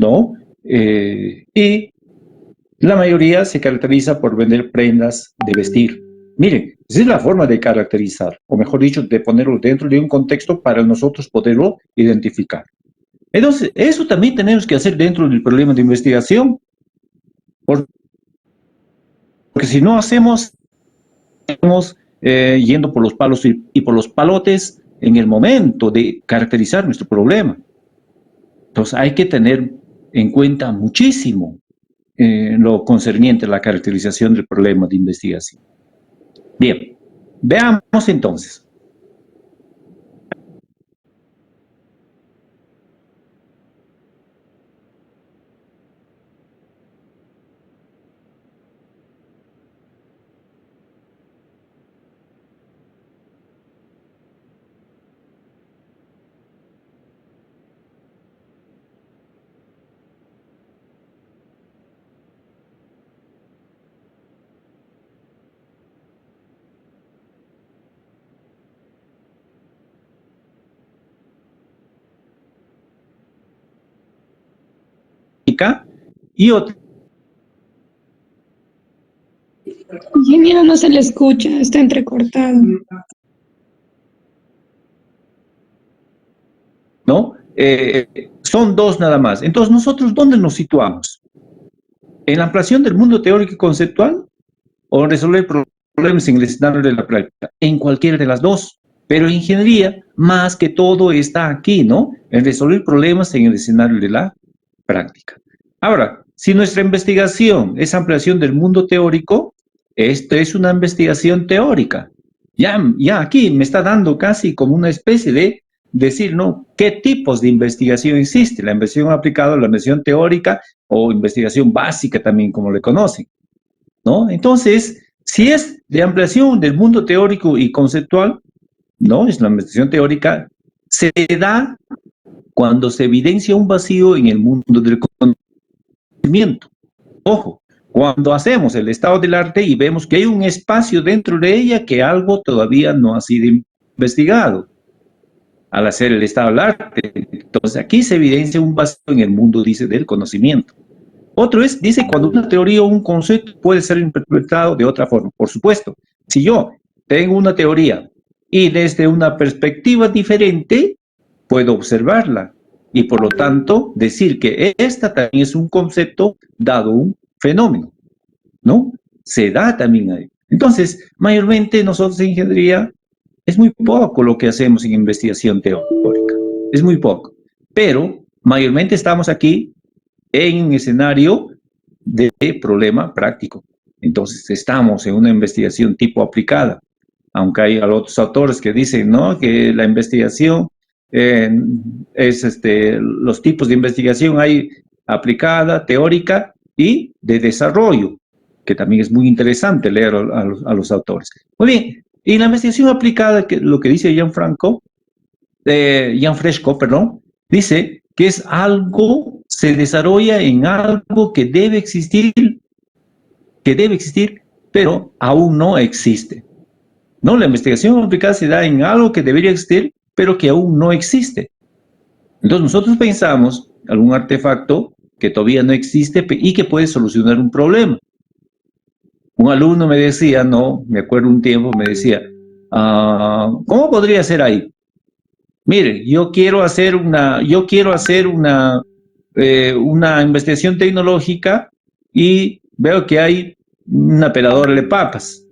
¿no? Y la mayoría se caracteriza por vender prendas de vestir. Miren, esa es la forma de caracterizar, o mejor dicho, de ponerlo dentro de un contexto para nosotros poderlo identificar. Entonces, eso también tenemos que hacer dentro del problema de investigación, porque si no hacemos, estamos yendo por los palos y por los palotes en el momento de caracterizar nuestro problema. Entonces, hay que tener en cuenta muchísimo lo concerniente a la caracterización del problema de investigación. Bien, veamos entonces. Y otra. Ingeniero, no se le escucha, está entrecortado. ¿No? Son dos nada más. Entonces, ¿nosotros dónde nos situamos? ¿En la ampliación del mundo teórico y conceptual o en resolver problemas en el escenario de la práctica? En cualquiera de las dos. Pero en ingeniería, más que todo, está aquí, ¿no? En resolver problemas en el escenario de la práctica. Ahora, si nuestra investigación es ampliación del mundo teórico, esto es una investigación teórica. Ya aquí me está dando casi como una especie de decir, ¿no? ¿Qué tipos de investigación existe? La investigación aplicada, la investigación teórica o investigación básica también, como le conocen, ¿no? Entonces, si es de ampliación del mundo teórico y conceptual, ¿no? Es la investigación teórica, se da cuando se evidencia un vacío en el mundo del conocimiento. Ojo, cuando hacemos el estado del arte y vemos que hay un espacio dentro de ella que algo todavía no ha sido investigado al hacer el estado del arte. Entonces aquí se evidencia un vacío en el mundo, dice, del conocimiento. Otro es, dice, cuando una teoría o un concepto puede ser interpretado de otra forma. Por supuesto, si yo tengo una teoría y desde una perspectiva diferente, puedo observarla y por lo tanto decir que esta también es un concepto dado un fenómeno, ¿no? Se da también ahí. Entonces, mayormente nosotros en ingeniería es muy poco lo que hacemos en investigación teórica, es muy poco, pero mayormente estamos aquí en un escenario de problema práctico. Entonces, estamos en una investigación tipo aplicada, aunque hay otros autores que dicen, ¿no?, que la investigación es los tipos de investigación hay aplicada, teórica y de desarrollo, que también es muy interesante leer a los autores. Muy bien, y la investigación aplicada, que lo que dice Gianfresco, perdón, dice que es algo, se desarrolla en algo que debe existir, pero aún no existe. No, la investigación aplicada se da en algo que debería existir, pero que aún no existe. Entonces nosotros pensamos algún artefacto que todavía no existe y que puede solucionar un problema. Un alumno me decía, no, me acuerdo un tiempo, me decía, ¿cómo podría ser ahí? Mire, yo quiero hacer una investigación tecnológica y veo que hay una peladora de papas.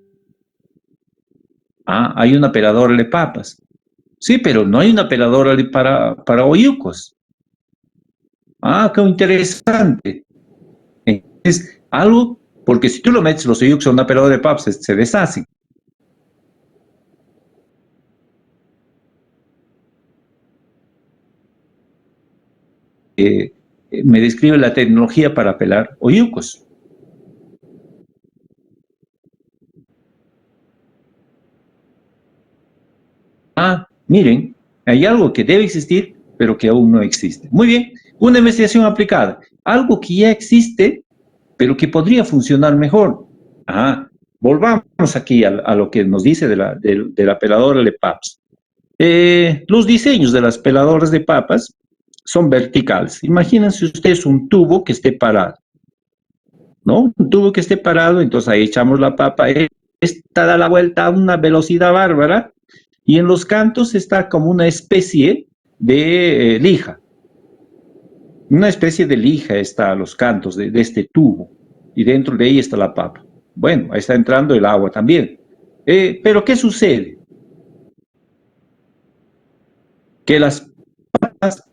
Hay una peladora de papas. Sí, pero no hay una peladora para oyucos. Qué interesante. Es algo, porque si tú lo metes los oyucos a una peladora de papas, se deshacen. Me describe la tecnología para pelar oyucos. Miren, hay algo que debe existir, pero que aún no existe. Muy bien, una investigación aplicada. Algo que ya existe, pero que podría funcionar mejor. Volvamos aquí a lo que nos dice de la peladora de papas. Los diseños de las peladoras de papas son verticales. Imagínense ustedes un tubo que esté parado, ¿no? Un tubo que esté parado, entonces ahí echamos la papa, esta da la vuelta a una velocidad bárbara y en los cantos está como una especie de lija. Una especie de lija está a los cantos de este tubo y dentro de ahí está la papa. Bueno, ahí está entrando el agua también. Pero ¿qué sucede? Que las papas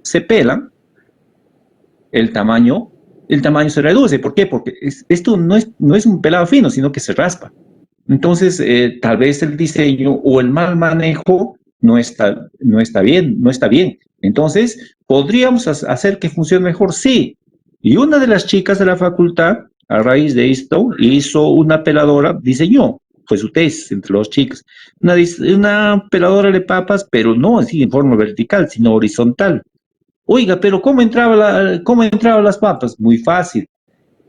se pelan, el el tamaño se reduce. ¿Por qué? Porque esto no es un pelado fino, sino que se raspa. Entonces, tal vez el diseño o el mal manejo no está bien, no está bien. Entonces, ¿podríamos hacer que funcione mejor? Sí. Y una de las chicas de la facultad, a raíz de esto, hizo una peladora, diseñó, fue su tesis entre los chicos, una peladora de papas, pero no así en forma vertical, sino horizontal. Oiga, pero cómo entraban las papas? Muy fácil.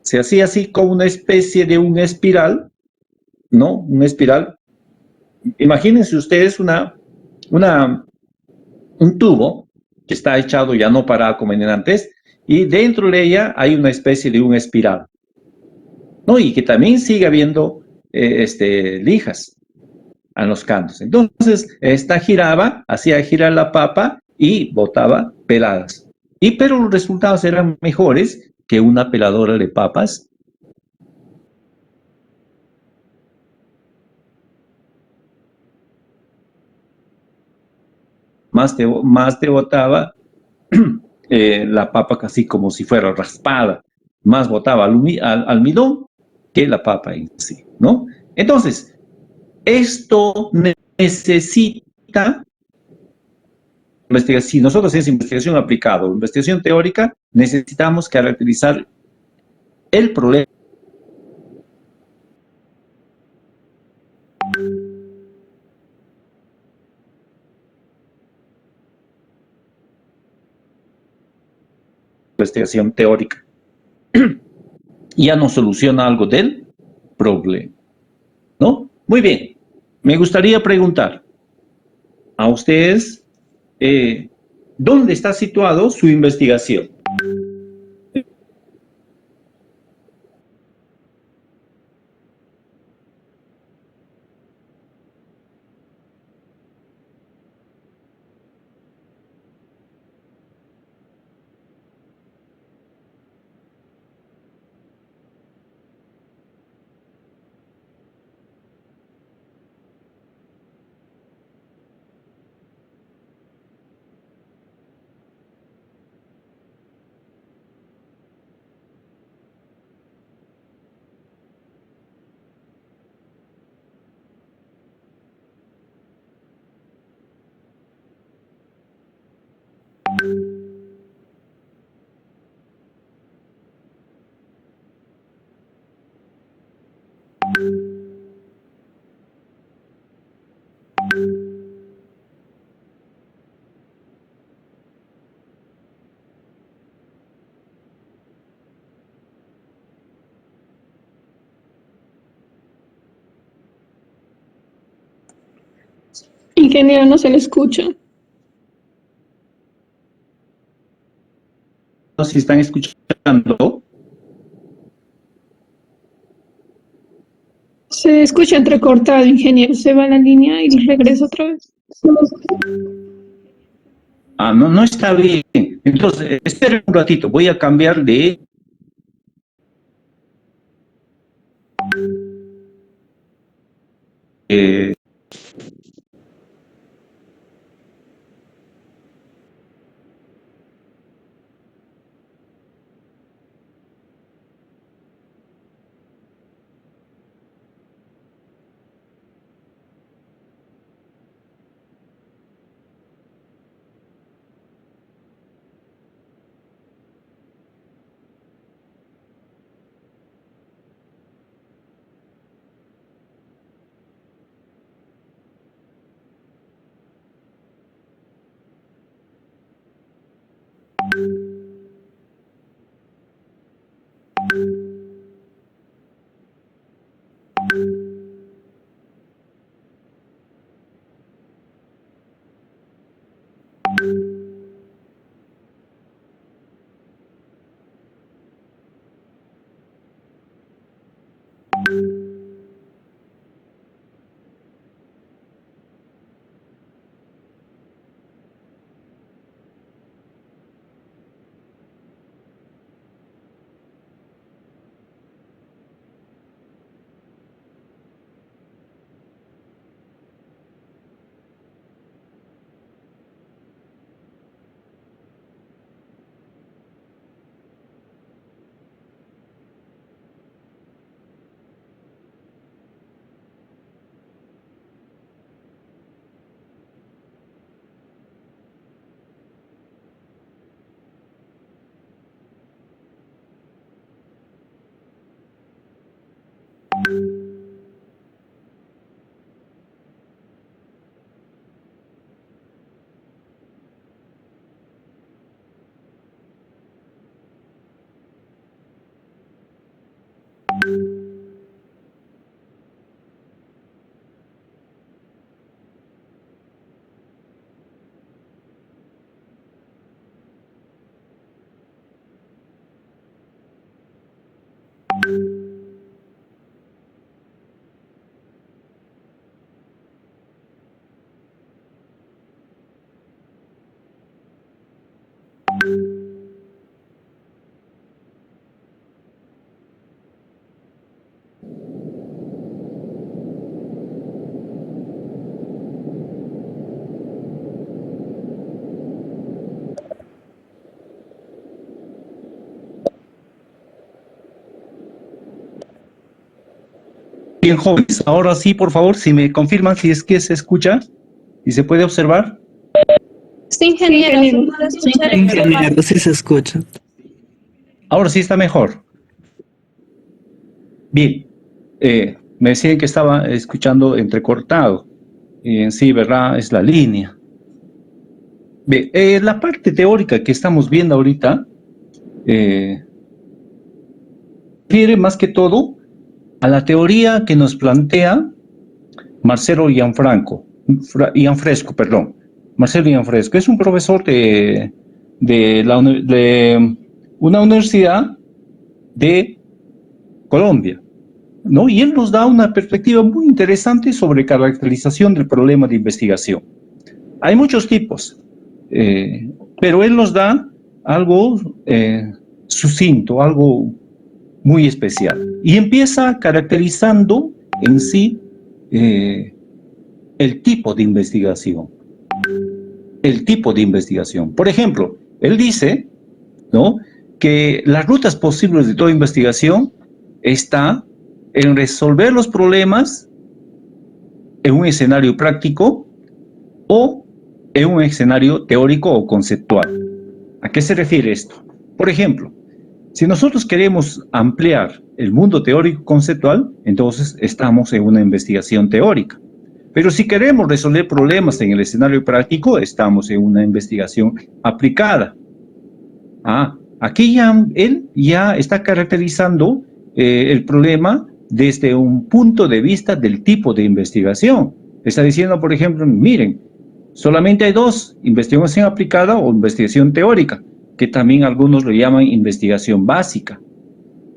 Se hacía así como una especie de un espiral, ¿no? Una espiral. Imagínense ustedes una, un tubo que está echado ya no parado como en antes, y dentro de ella hay una especie de un espiral, ¿no? Y que también sigue habiendo lijas a los cantos. Entonces, esta giraba, hacía girar la papa y botaba peladas. Pero los resultados eran mejores que una peladora de papas. Más te botaba la papa casi como si fuera raspada, más botaba almidón que la papa en sí, ¿no? Entonces, esto necesita investigación. Si nosotros hacemos investigación aplicada o investigación teórica, necesitamos caracterizar el problema. Investigación teórica ya no soluciona algo del problema, ¿no? Muy bien, me gustaría preguntar a ustedes, ¿dónde está situado su investigación? Ingeniero, no se le escucha. No sé si están escuchando. Se escucha entrecortado, ingeniero. Se va a la línea y regresa otra vez. Ah, no, no está bien. Entonces, esperen un ratito, voy a cambiar de... eh, Bien, jóvenes, ahora sí, por favor, si me confirman si es que se escucha y se puede observar. Sí, ingeniero. Ingeniero, sí se escucha. Ahora sí está mejor. Bien, me decían que estaba escuchando entrecortado. Y en sí, ¿verdad? Es la línea. Bien, la parte teórica que estamos viendo ahorita refiere más que todo a la teoría que nos plantea Marcelo Gianfresco, perdón. Marcelo Gianfresco es un profesor de una universidad de Colombia, ¿no? Y él nos da una perspectiva muy interesante sobre caracterización del problema de investigación. Hay muchos tipos, pero él nos da algo sucinto, algo muy especial. Y empieza caracterizando en sí el tipo de investigación. El tipo de investigación. Por ejemplo, él dice, ¿no?, que las rutas posibles de toda investigación está en resolver los problemas en un escenario práctico o en un escenario teórico o conceptual. ¿A qué se refiere esto? Por ejemplo, si nosotros queremos ampliar el mundo teórico conceptual, entonces estamos en una investigación teórica. Pero si queremos resolver problemas en el escenario práctico, estamos en una investigación aplicada. Aquí él ya está caracterizando el problema desde un punto de vista del tipo de investigación. Está diciendo, por ejemplo, miren, solamente hay dos, investigación aplicada o investigación teórica, que también algunos lo llaman investigación básica,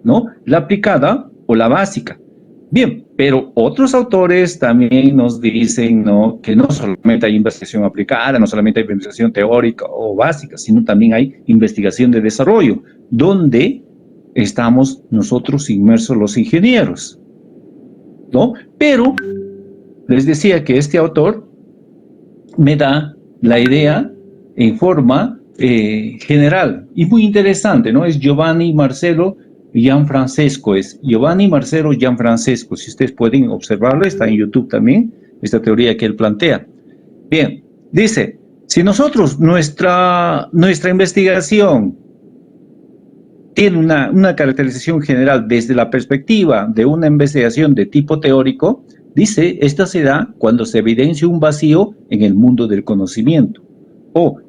¿no? La aplicada o la básica. Bien, pero otros autores también nos dicen, ¿no?, que no solamente hay investigación aplicada, no solamente hay investigación teórica o básica, sino también hay investigación de desarrollo, donde estamos nosotros inmersos los ingenieros, ¿no? Pero les decía que este autor me da la idea en forma general y muy interesante, ¿no? Es Giovanni Marcelo Gianfrancesco, es Giovanni Marcelo Gianfrancesco. Si ustedes pueden observarlo, está en YouTube también, esta teoría que él plantea. Bien, dice, si nosotros, nuestra investigación tiene una caracterización general desde la perspectiva de una investigación de tipo teórico, dice, esta se da cuando se evidencia un vacío en el mundo del conocimiento.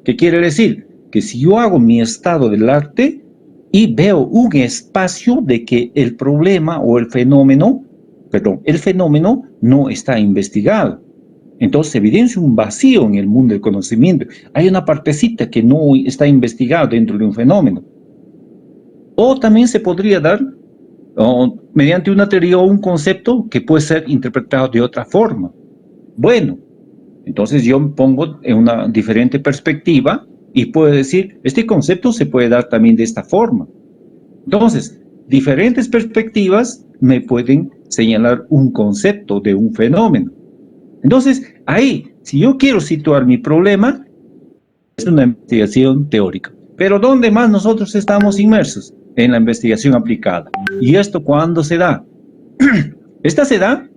¿Qué quiere decir? Que si yo hago mi estado del arte y veo un espacio de que el problema o el fenómeno no está investigado, entonces evidencia un vacío en el mundo del conocimiento. Hay una partecita que no está investigada dentro de un fenómeno. O también se podría dar mediante una teoría o un concepto que puede ser interpretado de otra forma. Bueno, entonces yo me pongo en una diferente perspectiva y puedo decir, este concepto se puede dar también de esta forma. Entonces, diferentes perspectivas me pueden señalar un concepto de un fenómeno. Entonces, ahí, si yo quiero situar mi problema, es una investigación teórica. Pero ¿dónde más nosotros estamos inmersos? En la investigación aplicada. ¿Y esto cuándo se da? Esta se da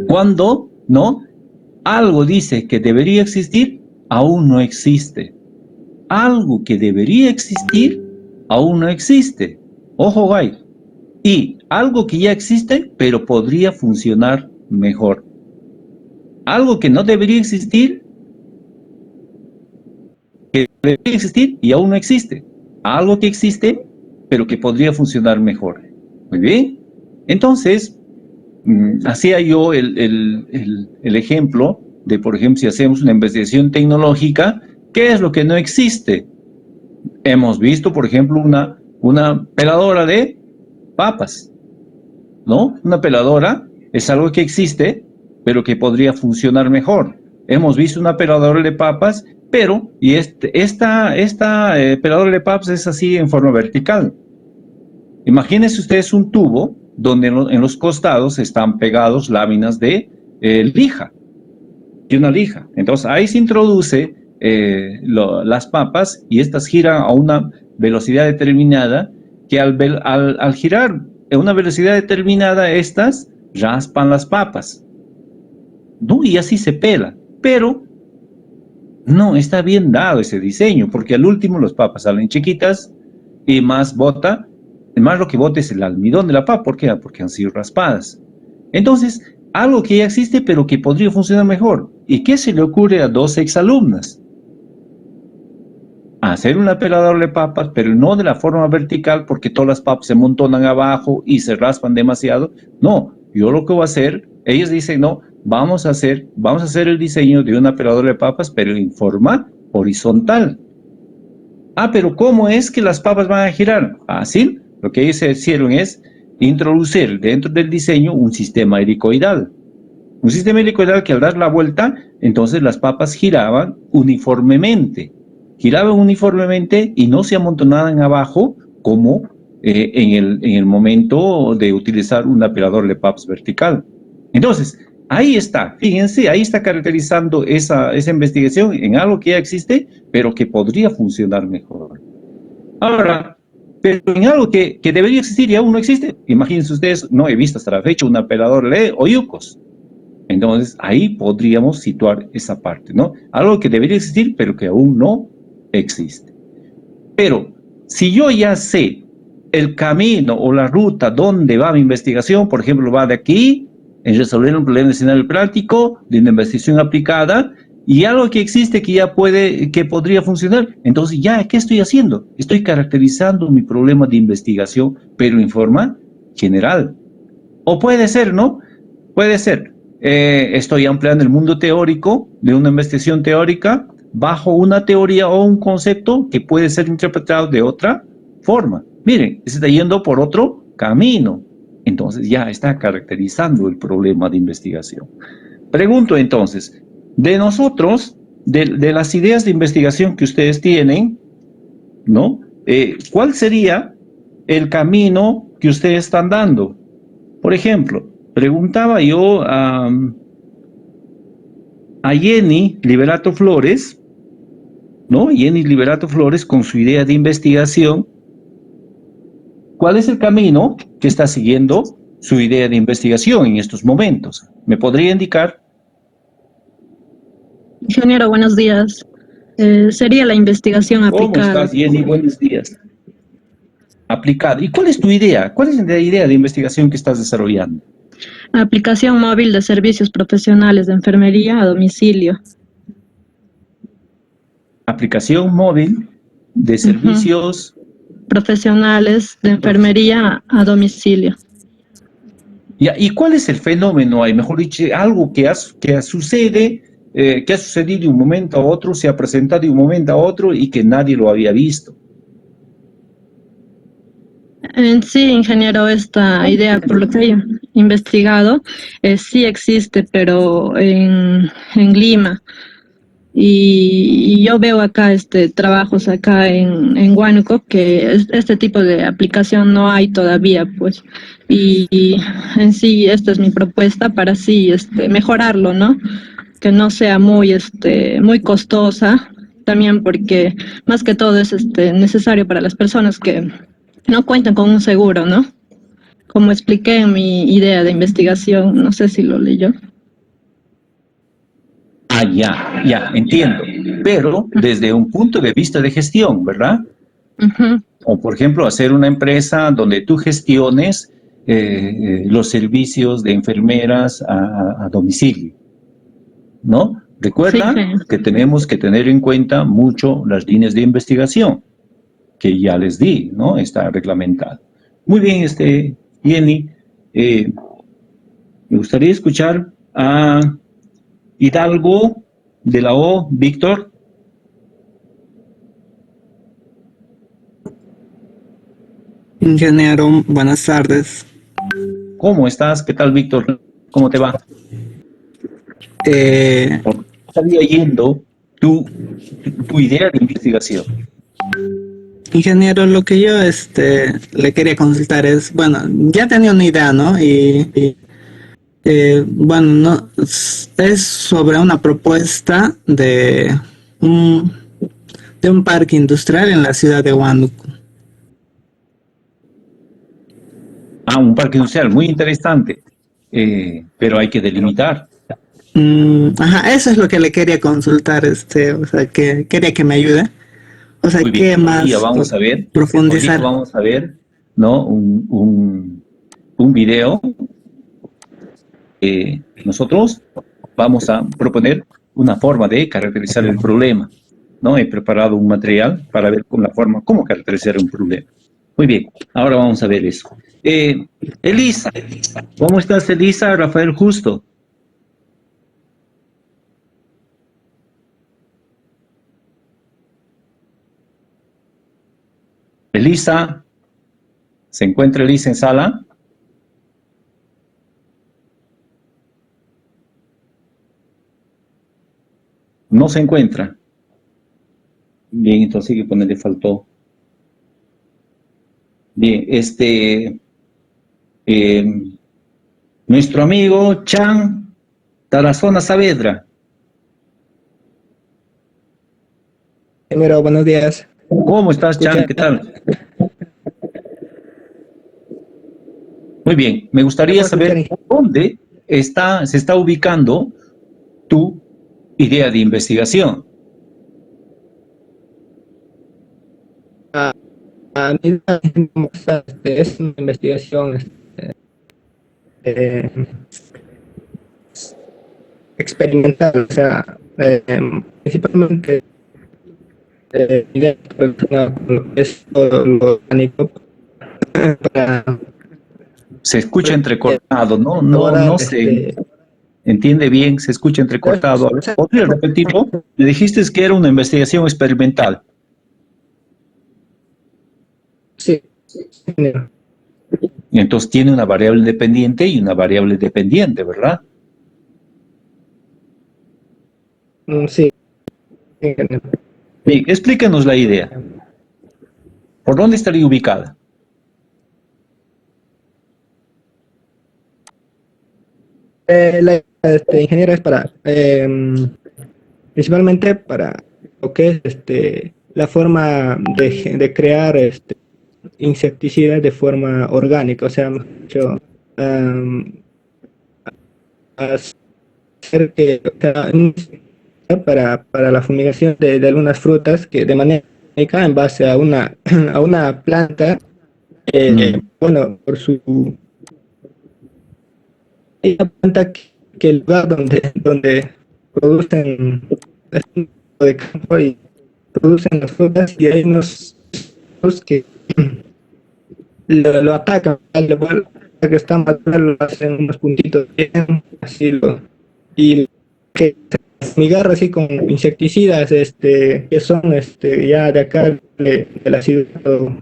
cuando, ¿no?, algo dice que debería existir, aún no existe. Algo que debería existir, aún no existe. Ojo, guay. Y algo que ya existe, pero podría funcionar mejor. Algo que no debería existir, y aún no existe. Algo que existe, pero que podría funcionar mejor. Muy bien. Entonces, hacía yo el ejemplo de, por ejemplo, si hacemos una investigación tecnológica, ¿qué es lo que no existe? Hemos visto, por ejemplo, una peladora de papas, ¿no? Una peladora es algo que existe, pero que podría funcionar mejor. Hemos visto una peladora de papas, pero esta peladora de papas es así en forma vertical. Imagínense ustedes un tubo donde en los costados están pegados láminas de lija, de una lija. Entonces ahí se introduce las papas y estas giran a una velocidad determinada que al girar a una velocidad determinada estas raspan las papas, ¿no? Y así se pela. Pero no está bien dado ese diseño, porque al último las papas salen chiquitas y más lo que bota es el almidón de la papa. ¿Por qué? Porque han sido raspadas. Entonces, algo que ya existe, pero que podría funcionar mejor. ¿Y qué se le ocurre a dos exalumnas? Hacer una peladora de papas, pero no de la forma vertical, porque todas las papas se amontonan abajo y se raspan demasiado. No, yo lo que voy a hacer, ellos dicen, no, vamos a hacer el diseño de una peladora de papas, pero en forma horizontal. Ah, pero ¿cómo es que las papas van a girar? Fácil. Lo que ellos hicieron es introducir dentro del diseño un sistema helicoidal. Un sistema helicoidal que al dar la vuelta, entonces las papas giraban uniformemente. Giraban uniformemente y no se amontonaban abajo como en el momento de utilizar una peladora de papas vertical. Entonces, ahí está, fíjense, ahí está caracterizando esa investigación en algo que ya existe, pero que podría funcionar mejor. Ahora, pero en algo que debería existir y aún no existe, imagínense ustedes, no he visto hasta la fecha una peladora de oyucos. Entonces, ahí podríamos situar esa parte, ¿no? Algo que debería existir, pero que aún no existe. Pero, si yo ya sé el camino o la ruta donde va mi investigación, por ejemplo, va de aquí, en resolver un problema de escenario práctico, de una investigación aplicada, y algo que existe que podría funcionar, entonces ya, ¿qué estoy haciendo? Estoy caracterizando mi problema de investigación, pero en forma general. O puede ser, ¿no? Puede ser. Estoy ampliando el mundo teórico de una investigación teórica bajo una teoría o un concepto que puede ser interpretado de otra forma. Miren, se está yendo por otro camino. Entonces ya está caracterizando el problema de investigación. Pregunto entonces, de nosotros, de las ideas de investigación que ustedes tienen, ¿no? ¿Cuál sería el camino que ustedes están dando? Por ejemplo, preguntaba yo a Jenny Liberato Flores, ¿no? Jenny Liberato Flores con su idea de investigación. ¿Cuál es el camino que está siguiendo su idea de investigación en estos momentos? ¿Me podría indicar? Ingeniero, buenos días. Sería la investigación aplicada. ¿Cómo estás, Jenny? Buenos días. Aplicada. ¿Y cuál es tu idea? ¿Cuál es la idea de investigación que estás desarrollando? Aplicación móvil de servicios profesionales de enfermería a domicilio. Aplicación móvil de servicios profesionales de enfermería a domicilio. ¿Y cuál es el fenómeno? Hay, mejor dicho, algo que sucede, que ha sucedido de un momento a otro, se ha presentado de un momento a otro y que nadie lo había visto. En sí, ingeniero, esta idea, por lo que he investigado, sí existe, pero en Lima. Y yo veo acá trabajos acá en Huánuco que este tipo de aplicación no hay todavía, pues. Y en sí, esta es mi propuesta para así mejorarlo, ¿no? Que no sea muy costosa, también porque más que todo es necesario para las personas que no cuentan con un seguro, ¿no? Como expliqué en mi idea de investigación, no sé si lo leyó. Ah, ya, entiendo. Pero desde un punto de vista de gestión, ¿verdad? O, por ejemplo, hacer una empresa donde tú gestiones los servicios de enfermeras a domicilio, ¿no? Recuerda que tenemos que tener en cuenta mucho las líneas de investigación, que ya les di, ¿no? Está reglamentado. Muy bien, Jenny, me gustaría escuchar a Hidalgo de la O, Víctor. Ingeniero, buenas tardes. ¿Cómo estás? ¿Qué tal, Víctor? ¿Cómo te va? Estaría yendo tu idea de investigación. Ingeniero, lo que yo le quería consultar es, bueno, ya tenía una idea, ¿no? Bueno, no, es sobre una propuesta de un parque industrial en la ciudad de Huánuco. Ah, un parque industrial, muy interesante, pero hay que delimitar. Ajá, eso es lo que le quería consultar, o sea, que quería que me ayude. O sea, Muy bien, ¿qué hoy día más vamos a ver, profundizar? ¿no? Un video. Nosotros vamos a proponer una forma de caracterizar el problema, ¿no? He preparado un material para ver con la forma cómo caracterizar un problema. Muy bien, ahora vamos a ver eso. Elisa, ¿cómo estás, Elisa? Rafael Justo. Elisa, ¿se encuentra Elisa en sala? No se encuentra. Bien, entonces hay que ponerle faltó. Bien, nuestro amigo Chan Tarazona Saavedra. Primero, buenos días. ¿Cómo estás, Chan? Escucha. ¿Qué tal? Muy bien, me gustaría saber dónde se está ubicando tu idea de investigación. A mí es una investigación eh, experimental, o sea, principalmente idea relacionada con lo que es todo lo orgánico para Se escucha entrecortado, elaborar no se entiende bien, se escucha entrecortado. A ver, ¿podrías repetirlo? Me dijiste que era una investigación experimental. sí. Entonces tiene una variable independiente y una variable dependiente, ¿verdad? Sí. Bien, explícanos la idea. ¿Por dónde estaría ubicada? La ingeniera es para principalmente para lo que es la forma de crear insecticidas de forma orgánica, o sea, mejor dicho, hacer que o sea, para la fumigación de algunas frutas que de manera orgánica en base a una a una planta, bueno, por su hay una planta que el lugar donde producen este tipo de campo y producen las frutas, y hay unos que lo atacan, lo vuelven que está matando, lo hacen unos puntitos bien, así y que fumigar así con insecticidas que son ya de acá de la ciudad,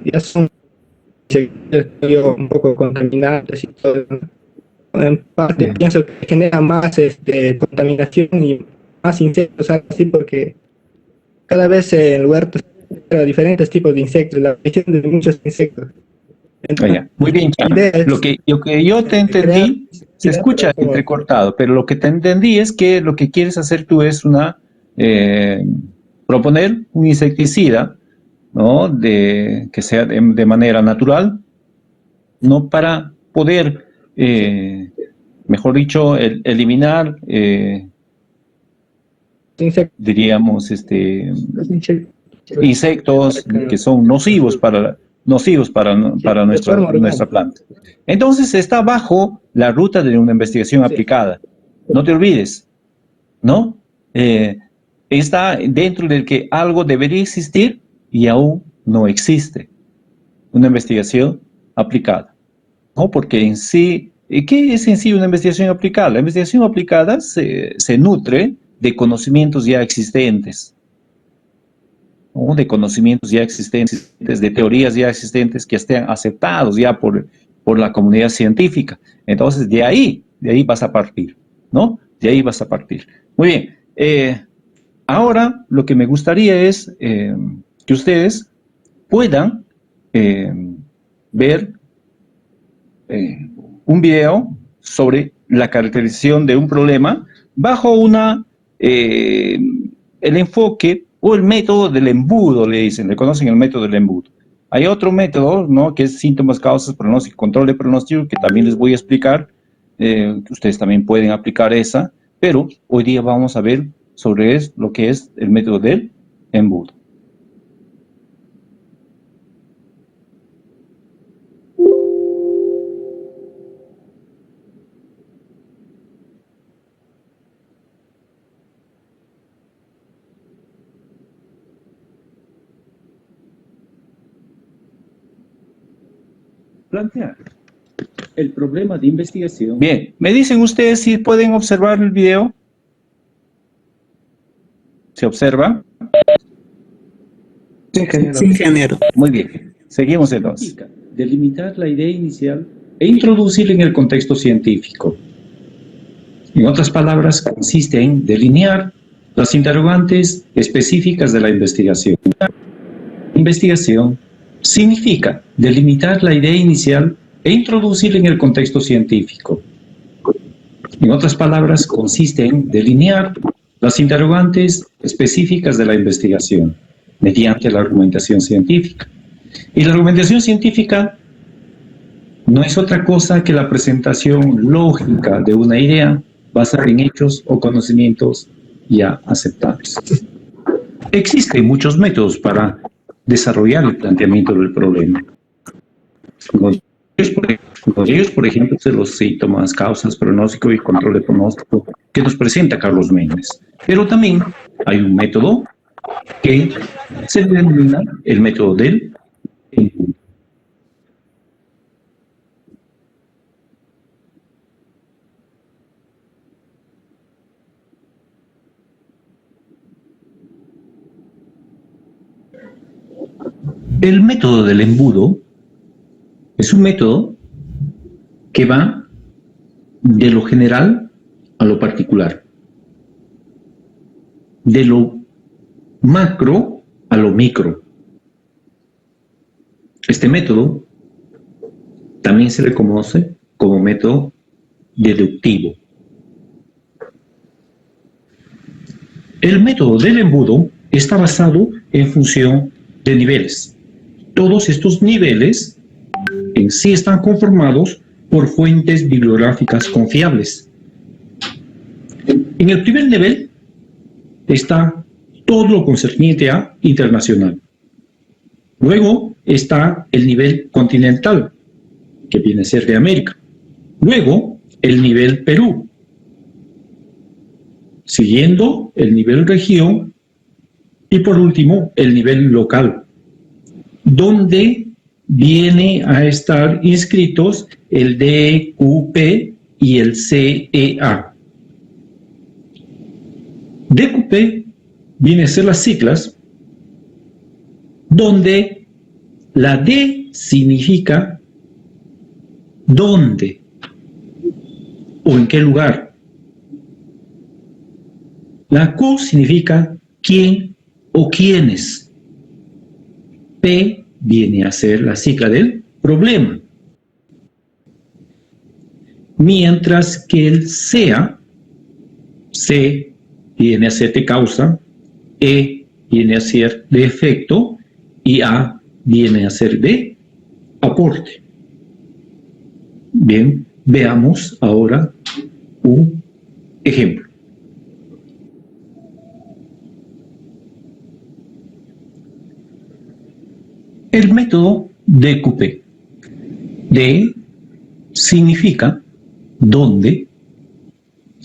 ya son insecticidas un poco contaminantes y todo, ¿no? En parte pienso que genera más contaminación y más insectos, algo así, porque cada vez en el huerto se diferentes tipos de insectos, la aparición de muchos insectos. Entonces, Muy bien, Chan. la idea es Lo que yo te entendí, se escucha como entrecortado, pero lo que te entendí es que lo que quieres hacer tú es proponer un insecticida, ¿no? Que sea de manera natural, no para poder, mejor dicho, eliminar, insectos, diríamos, los insectos insectos que son nocivos para de forma nuestra orgánica. planta. Entonces está bajo la ruta de una investigación Sí. aplicada. No te olvides, ¿no? Está dentro del que algo debería existir y aún no existe. Una investigación aplicada, ¿no? Porque en sí, ¿qué es en sí una investigación aplicada? La investigación aplicada se nutre de conocimientos ya existentes. ¿no?, de conocimientos ya existentes, de teorías ya existentes que estén aceptados ya por la comunidad científica. Entonces, de ahí vas a partir, ¿no? De ahí vas a partir. Muy bien. Ahora, lo que me gustaría es que ustedes puedan ver un video sobre la caracterización de un problema bajo el enfoque o el método del embudo, le dicen, le conocen el método del embudo. Hay otro método, ¿no?, que es síntomas, causas, pronóstico, control de pronóstico, que también les voy a explicar, que ustedes también pueden aplicar esa, pero hoy día vamos a ver sobre lo que es el método del embudo. Plantear el problema de investigación. Bien, ¿me dicen ustedes si pueden observar el video? ¿Se observa? Sí, ingeniero. Muy bien, seguimos entonces. Delimitar la idea inicial e introducirla en el contexto científico. En otras palabras, consiste en delinear las interrogantes específicas de la investigación. Investigación significa delimitar la idea inicial e introducirla en el contexto científico. En otras palabras, consiste en delinear las interrogantes específicas de la investigación mediante la argumentación científica. Y la argumentación científica no es otra cosa que la presentación lógica de una idea basada en hechos o conocimientos ya aceptables. Existen muchos métodos para desarrollar el planteamiento del problema. Uno de ellos, por ejemplo, son los síntomas, causas, pronóstico y control de pronóstico que nos presenta Carlos Méndez. Pero también hay un método que se denomina el método del embudo. El método del embudo es un método que va de lo general a lo particular, de lo macro a lo micro. Este método también se le conoce como método deductivo. El método del embudo está basado en función de niveles. Todos estos niveles en sí están conformados por fuentes bibliográficas confiables. En el primer nivel está todo lo concerniente a internacional. Luego está el nivel continental, que viene a ser de América. Luego el nivel Perú. Siguiendo el nivel región. Y por último el nivel local, donde viene a estar inscritos el DQP y el CEA. DQP viene a ser las siglas, donde la D significa dónde o en qué lugar. La Q significa quién o quiénes. P viene a ser la sigla del problema. Mientras que el CEA, C viene a ser de causa, E viene a ser de efecto y A viene a ser de aporte. Bien, veamos ahora un ejemplo. El método DQP. D significa dónde,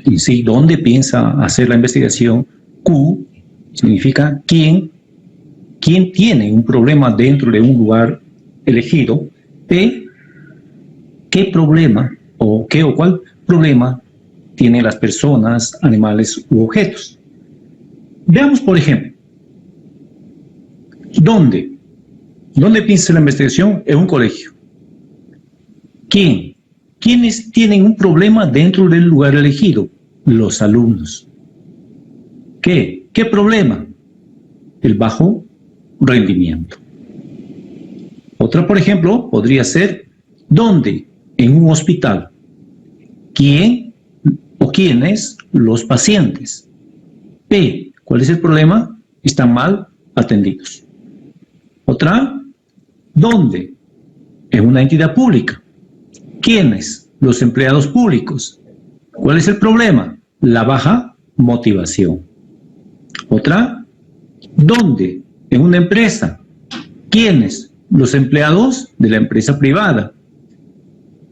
y sí, dónde piensa hacer la investigación. Q significa quién tiene un problema dentro de un lugar elegido. P, qué problema o qué o cuál problema tienen las personas, animales u objetos. Veamos, por ejemplo, ¿Dónde? ¿Dónde piensa la investigación? En un colegio. ¿Quién? ¿Quiénes tienen un problema dentro del lugar elegido? Los alumnos. ¿Qué? ¿Qué problema? El bajo rendimiento. Otra, por ejemplo, podría ser ¿dónde? En un hospital. ¿Quién o quiénes? Los pacientes. P. ¿Cuál es el problema? Están mal atendidos. Otra, ¿dónde? En una entidad pública. ¿Quiénes? Los empleados públicos. ¿Cuál es el problema? La baja motivación. Otra, ¿dónde? En una empresa. ¿Quiénes? Los empleados de la empresa privada.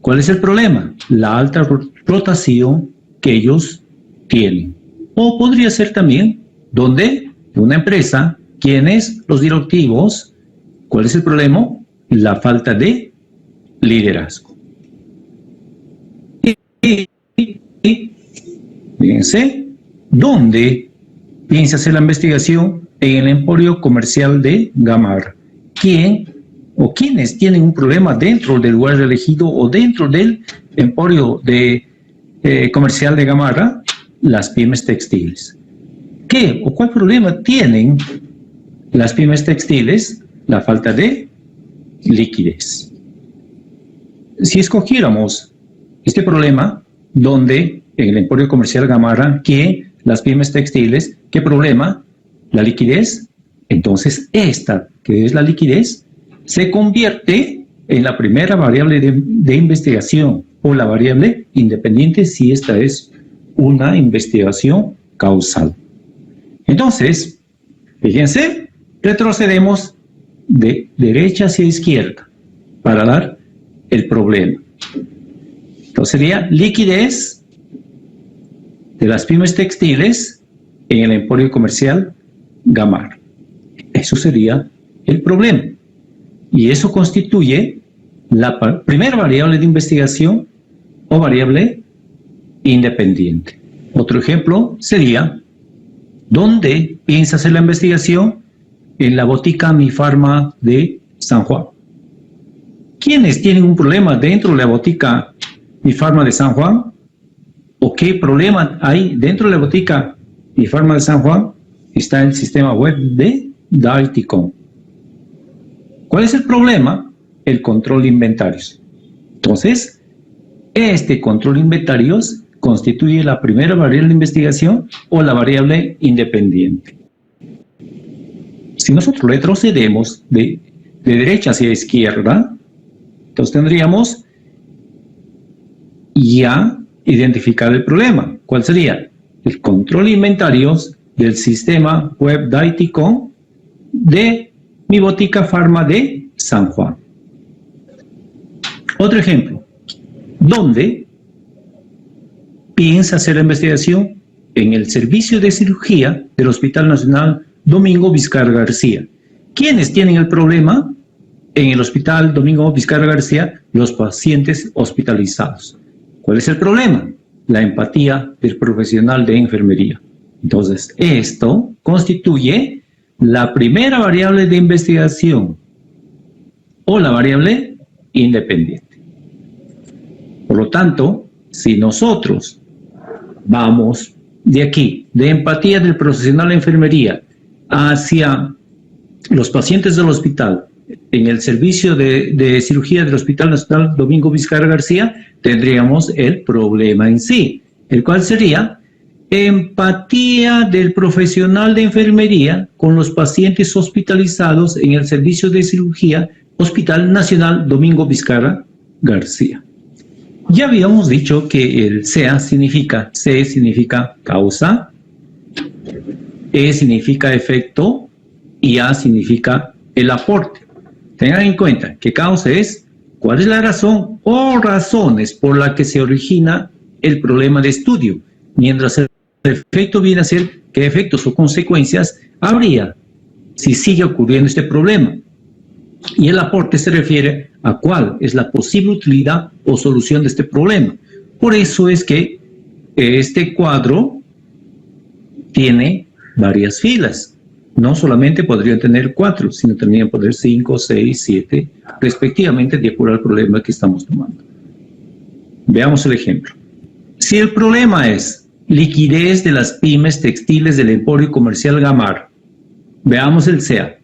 ¿Cuál es el problema? La alta rotación que ellos tienen. O podría ser también, ¿dónde? En una empresa. ¿Quiénes? Los directivos. ¿Cuál es el problema? La falta de liderazgo. Fíjense, ¿dónde piensa hacer la investigación? En el emporio comercial de Gamarra. ¿Quién o quiénes tienen un problema dentro del lugar elegido o dentro del emporio comercial de Gamarra? Las pymes textiles. ¿Qué o cuál problema tienen las pymes textiles? La falta de liquidez. Si escogiéramos este problema, donde en el emporio comercial Gamarra, que las pymes textiles, ¿qué problema? La liquidez. Entonces esta, que es la liquidez, se convierte en la primera variable de investigación o la variable independiente si esta es una investigación causal. Entonces, fíjense, retrocedemos de derecha hacia izquierda para dar el problema. Entonces sería liquidez de las pymes textiles en el emporio comercial Gamarra. Eso sería el problema. Y eso constituye la primera variable de investigación o variable independiente. Otro ejemplo sería, ¿dónde piensa hacer la investigación? En la botica Mi Farma de San Juan. ¿Quiénes tienen un problema dentro de la botica Mi Farma de San Juan? ¿O qué problema hay dentro de la botica Mi Farma de San Juan? Está el sistema web de Daiticom. ¿Cuál es el problema? El control de inventarios. Entonces, este control de inventarios constituye la primera variable de investigación o la variable independiente. Si nosotros retrocedemos de derecha hacia izquierda, entonces tendríamos ya identificado el problema. ¿Cuál sería? El control de inventarios del sistema web Daiticom de Mi Botica Farma de San Juan. Otro ejemplo, ¿dónde piensa hacer la investigación? En el servicio de cirugía del Hospital Nacional Domingo Vizcarra García. ¿Quiénes tienen el problema? En el Hospital Domingo Vizcarra García, los pacientes hospitalizados. ¿Cuál es el problema? La empatía del profesional de enfermería. Entonces, esto constituye la primera variable de investigación o la variable independiente. Por lo tanto, si nosotros vamos de aquí, de empatía del profesional de enfermería hacia los pacientes del hospital, en el servicio de cirugía del Hospital Nacional Domingo Vizcarra García, tendríamos el problema en sí, el cual sería empatía del profesional de enfermería con los pacientes hospitalizados en el servicio de cirugía Hospital Nacional Domingo Vizcarra García. Ya habíamos dicho que el C significa causa, E significa efecto y A significa el aporte. Tengan en cuenta que causa es cuál es la razón o razones por las que se origina el problema de estudio, mientras el efecto viene a ser qué efectos o consecuencias habría si sigue ocurriendo este problema. Y el aporte se refiere a cuál es la posible utilidad o solución de este problema. Por eso es que este cuadro tiene varias filas. No solamente podrían tener 4, sino también poder 5, 6, 7, respectivamente, de acuerdo al problema que estamos tomando. Veamos el ejemplo. Si el problema es liquidez de las pymes textiles del Emporio Comercial Gamar, veamos el SEA.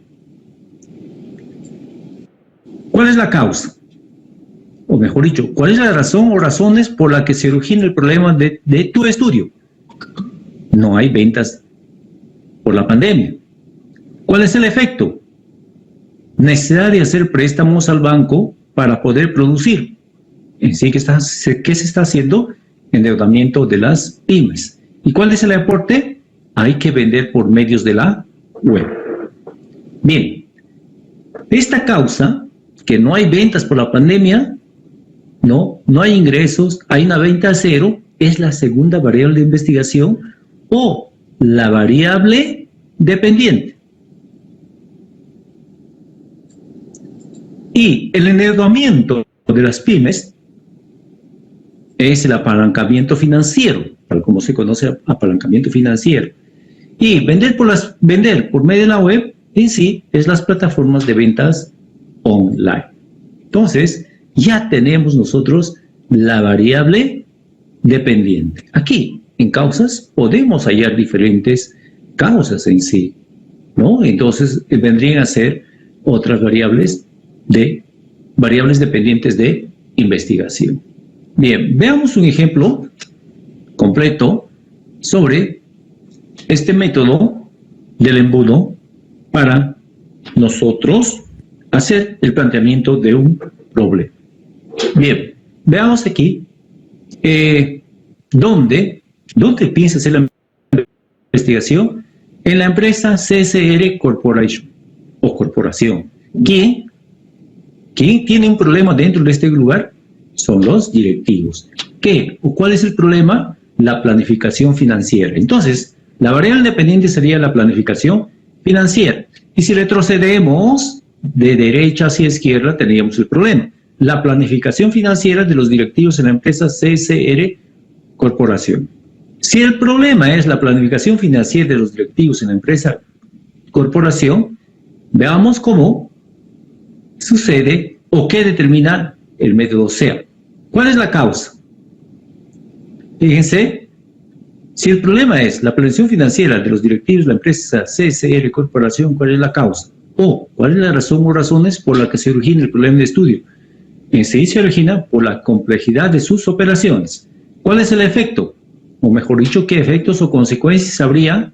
¿Cuál es la causa? O mejor dicho, ¿cuál es la razón o razones por la que se origina el problema de tu estudio? No hay ventas por la pandemia. ¿Cuál es el efecto? Necesidad de hacer préstamos al banco para poder producir. En sí, ¿qué se está haciendo? Endeudamiento de las pymes. ¿Y cuál es el aporte? Hay que vender por medios de la web. Bien, esta causa, que no hay ventas por la pandemia, no hay ingresos, hay una venta a cero, es la segunda variable de investigación o la variable dependiente. Y el endeudamiento de las pymes es el apalancamiento financiero, tal como se conoce apalancamiento financiero. Y vender por medio de la web en sí es las plataformas de ventas online. Entonces, ya tenemos nosotros la variable dependiente. Aquí, en causas, podemos hallar diferentes causas en sí, ¿no? Entonces, vendrían a ser otras variables dependientes de investigación. Bien, veamos un ejemplo completo sobre este método del embudo para nosotros hacer el planteamiento de un problema. Bien, veamos aquí ¿dónde piensa hacer la investigación? En la empresa CSR Corporation o corporación. ¿Quién tiene un problema dentro de este lugar? Son los directivos. ¿Qué o cuál es el problema? La planificación financiera. Entonces, la variable independiente sería la planificación financiera. Y si retrocedemos de derecha hacia izquierda, tendríamos el problema. La planificación financiera de los directivos en la empresa CSR Corporación. Si el problema es la planificación financiera de los directivos en la empresa corporación, veamos cómo sucede o qué determina el método SEA. ¿Cuál es la causa? Fíjense, si el problema es la planificación financiera de los directivos de la empresa CSR Corporación, ¿cuál es la causa? O ¿cuál es la razón o razones por la que se origina el problema de estudio? En sí se origina por la complejidad de sus operaciones. ¿Cuál es el efecto? O mejor dicho, ¿qué efectos o consecuencias habría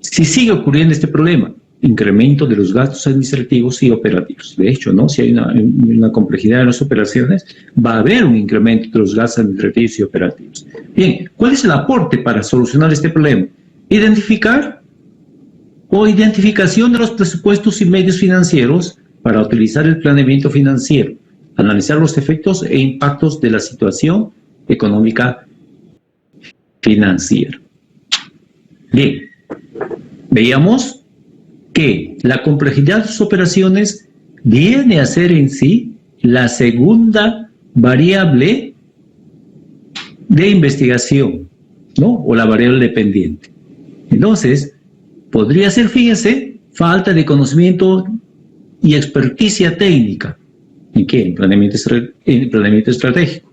si sigue ocurriendo este problema? Incremento de los gastos administrativos y operativos. De hecho, ¿no? Si hay una complejidad en las operaciones, va a haber un incremento de los gastos administrativos y operativos. Bien, ¿cuál es el aporte para solucionar este problema? Identificación de los presupuestos y medios financieros para utilizar el planeamiento financiero, analizar los efectos e impactos de la situación económica financiera. Bien, veíamos que la complejidad de sus operaciones viene a ser en sí la segunda variable de investigación, ¿no? O la variable dependiente. Entonces, podría ser, fíjense, falta de conocimiento y experticia técnica. ¿En qué? En planeamiento estratégico.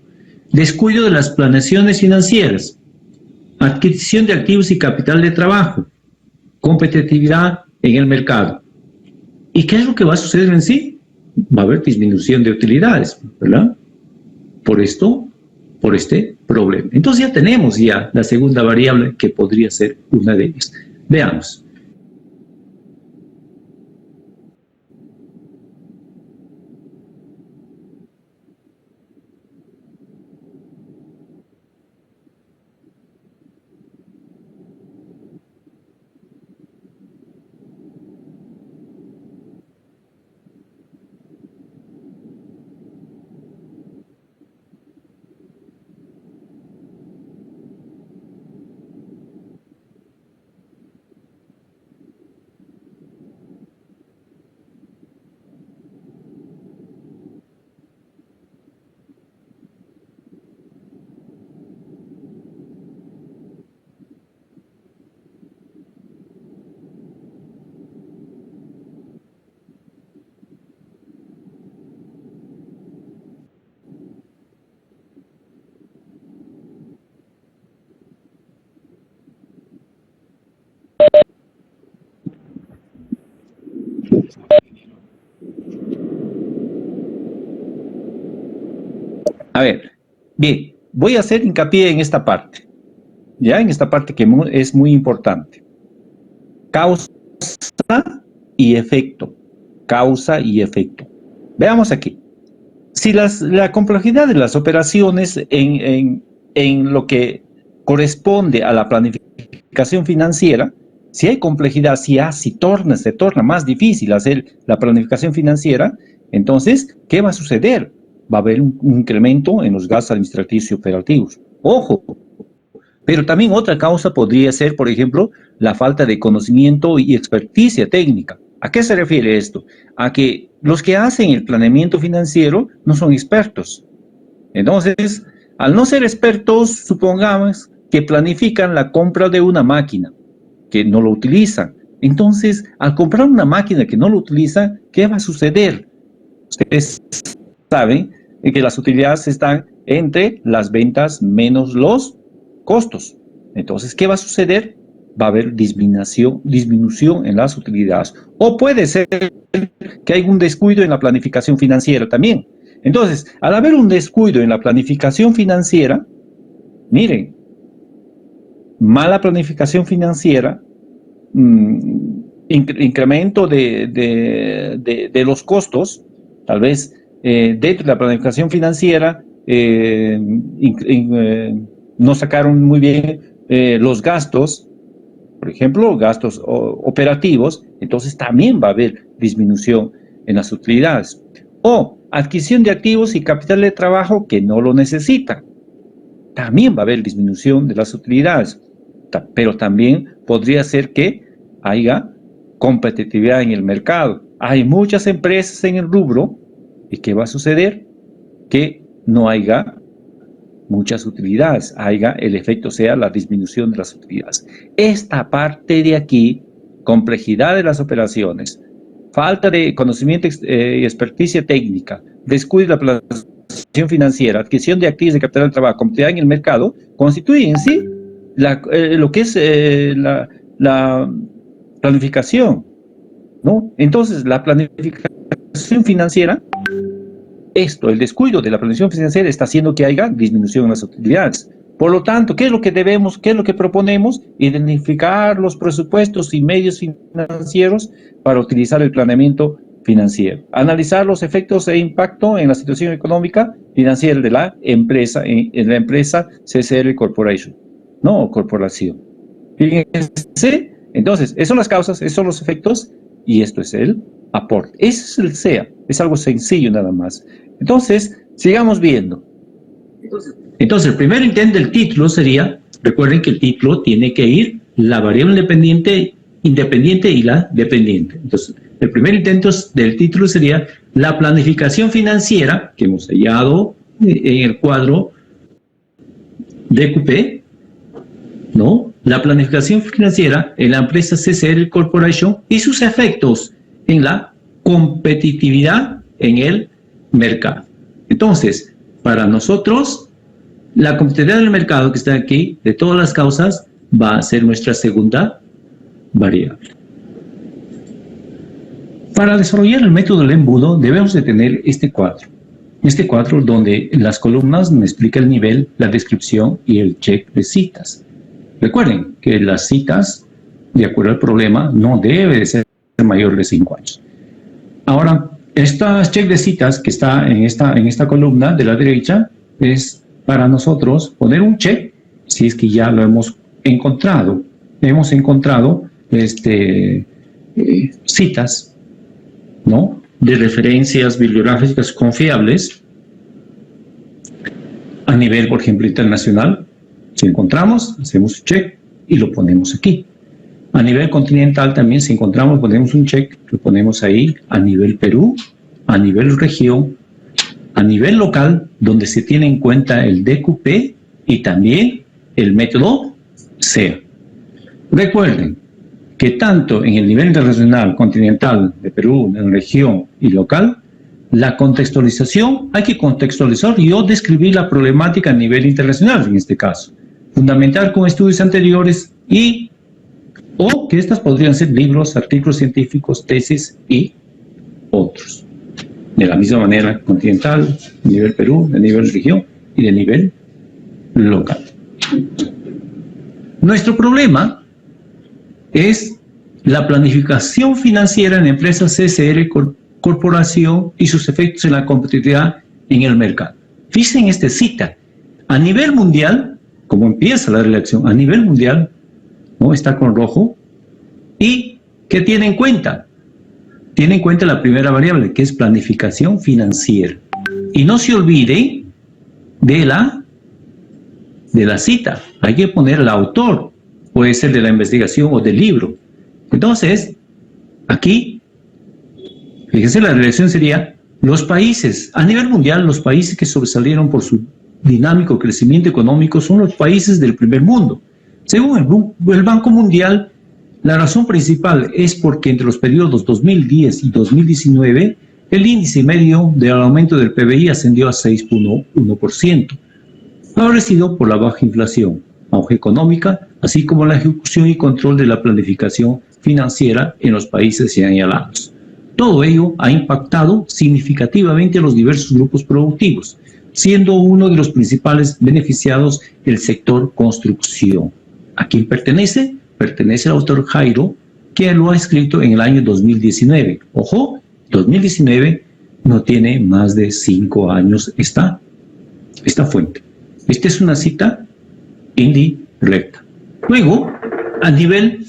Descuido de las planeaciones financieras. Adquisición de activos y capital de trabajo. Competitividad en el mercado. ¿Y qué es lo que va a suceder en sí? Va a haber disminución de utilidades, ¿verdad? Por este problema. Entonces ya tenemos la segunda variable que podría ser una de ellas. Veamos. A ver, bien, voy a hacer hincapié en esta parte, ya en esta parte que es muy importante. Causa y efecto, causa y efecto. Veamos aquí. Si la complejidad de las operaciones en lo que corresponde a la planificación financiera, si hay complejidad, si se torna más difícil hacer la planificación financiera, entonces, ¿qué va a suceder? Va a haber un incremento en los gastos administrativos y operativos. ¡Ojo! Pero también otra causa podría ser, por ejemplo, la falta de conocimiento y experticia técnica. ¿A qué se refiere esto? A que los que hacen el planeamiento financiero no son expertos. Entonces, al no ser expertos, supongamos que planifican la compra de una máquina, que no lo utilizan. Entonces, al comprar una máquina que no lo utiliza, ¿qué va a suceder? Ustedes saben que las utilidades están entre las ventas menos los costos. Entonces, ¿qué va a suceder? Va a haber disminución en las utilidades. O puede ser que haya un descuido en la planificación financiera también. Entonces, al haber un descuido en la planificación financiera, miren, mala planificación financiera, incremento de los costos, tal vez dentro de la planificación financiera, no sacaron muy bien los gastos, por ejemplo, gastos operativos, entonces también va a haber disminución en las utilidades. O adquisición de activos y capital de trabajo que no lo necesitan. También va a haber disminución de las utilidades. Pero también podría ser que haya competitividad en el mercado. Hay muchas empresas en el rubro, ¿y qué va a suceder? Que no haya muchas utilidades, el efecto sea la disminución de las utilidades. Esta parte de aquí, complejidad de las operaciones, falta de conocimiento y experticia técnica, descuido de la planificación financiera, adquisición de activos de capital de trabajo, competitividad en el mercado, constituyen en sí lo que es la planificación, ¿no? Entonces, la planificación financiera, el descuido de la planificación financiera está haciendo que haya disminución en las utilidades. Por lo tanto, ¿qué es lo que proponemos? Identificar los presupuestos y medios financieros para utilizar el planeamiento financiero. Analizar los efectos e impacto en la situación económica financiera de la empresa, en la empresa CSR Corporation, no corporación. Fíjense, entonces, esas son las causas, esos son los efectos y esto es el aporte. Ese es el SEA, es algo sencillo nada más. Entonces, sigamos viendo. Entonces, el primer intento del título sería, recuerden que el título tiene que ir la variable independiente y la dependiente. Entonces, el primer intento del título sería la planificación financiera, que hemos hallado en el cuadro DQP, ¿no? La planificación financiera en la empresa CSR Corporation y sus efectos en la competitividad en el mercado. Entonces, para nosotros, la competitividad del mercado que está aquí, de todas las causas, va a ser nuestra segunda variable. Para desarrollar el método del embudo, debemos de tener este cuadro. Este cuadro donde en las columnas me explica el nivel, la descripción y el check de citas. Recuerden que las citas, de acuerdo al problema, no debe de ser mayor de 5 años. Ahora, estas check de citas que está en esta columna de la derecha es para nosotros poner un check si es que ya lo hemos encontrado. Hemos encontrado citas, ¿no?, de referencias bibliográficas confiables a nivel, por ejemplo, internacional. Si encontramos, hacemos un check y lo ponemos aquí. A nivel continental también, si encontramos, ponemos un check, lo ponemos ahí. A nivel Perú, a nivel región, a nivel local, donde se tiene en cuenta el DQP y también el método SEA. Recuerden que tanto en el nivel internacional, continental, de Perú, en región y local, la contextualización, hay que contextualizar y o describir la problemática a nivel internacional, en este caso. Fundamental con estudios anteriores o que estas podrían ser libros, artículos científicos, tesis y otros. De la misma manera, continental, a nivel Perú, a nivel región y de nivel local. Nuestro problema es la planificación financiera en empresas CSR, corporación y sus efectos en la competitividad en el mercado. Fíjense en esta cita. A nivel mundial, como empieza la relación, a nivel mundial, ¿no? Está con rojo. ¿Y qué tiene en cuenta? Tiene en cuenta la primera variable, que es planificación financiera. Y no se olvide de la cita. Hay que poner el autor, puede ser de la investigación o del libro. Entonces, aquí, fíjense, la relación sería los países, a nivel mundial, los países que sobresalieron por su dinámico crecimiento económico son los países del primer mundo. Según el Banco Mundial, la razón principal es porque entre los periodos 2010 y 2019, el índice medio del aumento del PBI ascendió a 6.1%, favorecido por la baja inflación, auge económica, así como la ejecución y control de la planificación financiera en los países señalados. Todo ello ha impactado significativamente a los diversos grupos productivos, siendo uno de los principales beneficiados el sector construcción. ¿A quién pertenece? Pertenece al autor Jairo, que lo ha escrito en el año 2019. Ojo, 2019 no tiene más de 5 años esta fuente. Esta es una cita indirecta. Luego, a nivel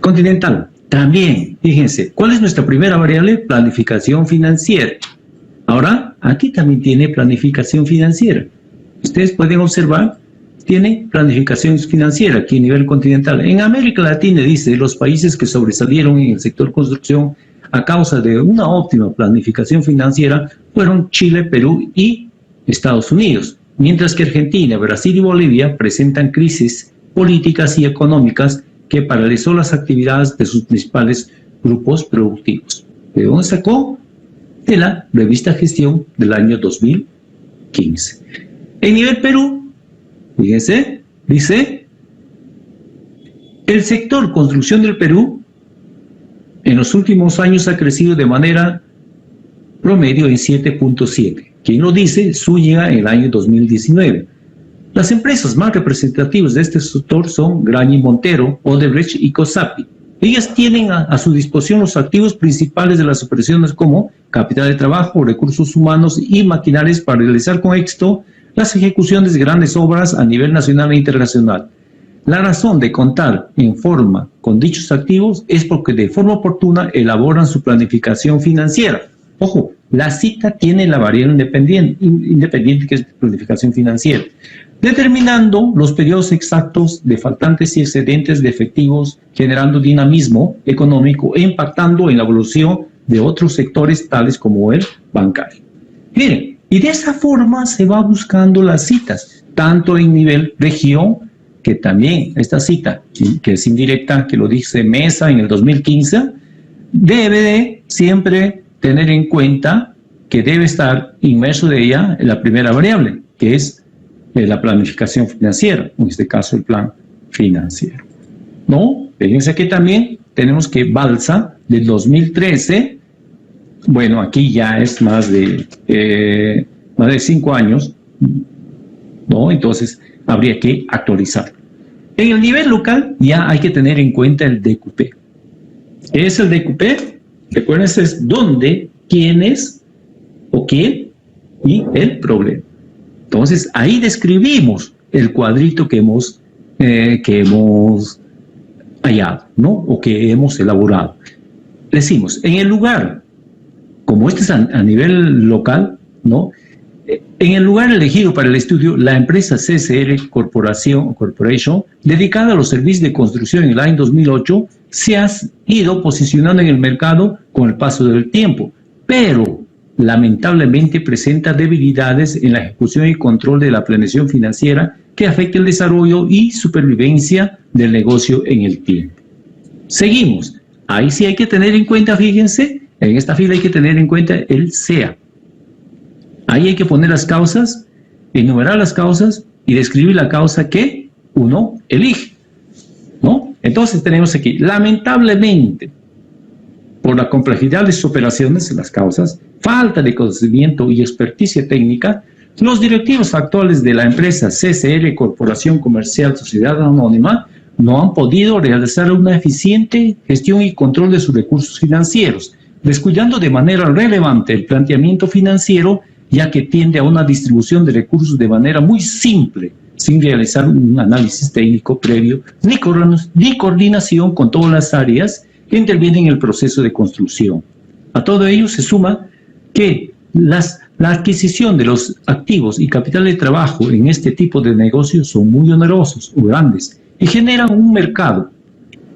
continental, también, fíjense, ¿cuál es nuestra primera variable? Planificación financiera. Ahora, aquí también tiene planificación financiera. Ustedes pueden observar, tiene planificación financiera aquí a nivel continental. En América Latina, dice, los países que sobresalieron en el sector construcción a causa de una óptima planificación financiera fueron Chile, Perú y Estados Unidos, mientras que Argentina, Brasil y Bolivia presentan crisis políticas y económicas que paralizó las actividades de sus principales grupos productivos. ¿De dónde sacó? De la revista Gestión del año 2015. En nivel Perú, fíjense, dice, el sector construcción del Perú en los últimos años ha crecido de manera promedio en 7.7. ¿Quién lo dice? Zúñiga en el año 2019. Las empresas más representativas de este sector son Graña y Montero, Odebrecht y COSAPI. Ellas tienen a su disposición los activos principales de las operaciones como capital de trabajo, recursos humanos y maquinarias para realizar con éxito las ejecuciones de grandes obras a nivel nacional e internacional. La razón de contar en forma con dichos activos es porque de forma oportuna elaboran su planificación financiera. Ojo, la cita tiene la variable independiente que es planificación financiera, determinando los periodos exactos de faltantes y excedentes de efectivos, generando dinamismo económico e impactando en la evolución de otros sectores tales como el bancario. Miren, y de esa forma se va buscando las citas, tanto en nivel región, que también esta cita, que es indirecta, que lo dice Mesa en el 2015, debe de siempre tener en cuenta que debe estar inmerso de ella en la primera variable, que es la planificación financiera, en este caso el plan financiero. ¿No? Fíjense que también tenemos que Balsa del 2013, bueno, aquí ya es más de 5 años, ¿no? Entonces habría que actualizarlo. En el nivel local ya hay que tener en cuenta el DQP. ¿Qué es el DQP? Recuerden, es dónde, quiénes o quién y el problema. Entonces, ahí describimos el cuadrito que hemos hallado, ¿no? O que hemos elaborado. Decimos, en el lugar, como este es a nivel local, ¿no? En el lugar elegido para el estudio, la empresa CSR Corporation, dedicada a los servicios de construcción en el año 2008, se ha ido posicionando en el mercado con el paso del tiempo, pero lamentablemente presenta debilidades en la ejecución y control de la planeación financiera que afecta el desarrollo y supervivencia del negocio en el tiempo. Seguimos. Ahí sí hay que tener en cuenta, fíjense, en esta fila hay que tener en cuenta el SEA. Ahí hay que poner las causas, enumerar las causas y describir la causa que uno elige, ¿no? Entonces tenemos aquí, lamentablemente, por la complejidad de sus operaciones, las causas, falta de conocimiento y experticia técnica, los directivos actuales de la empresa CCR, Corporación Comercial Sociedad Anónima, no han podido realizar una eficiente gestión y control de sus recursos financieros, descuidando de manera relevante el planteamiento financiero, ya que tiende a una distribución de recursos de manera muy simple, sin realizar un análisis técnico previo, ni coordinación con todas las áreas que intervienen en el proceso de construcción. A todo ello se suma que la adquisición de los activos y capital de trabajo en este tipo de negocios son muy onerosos o grandes y generan un mercado,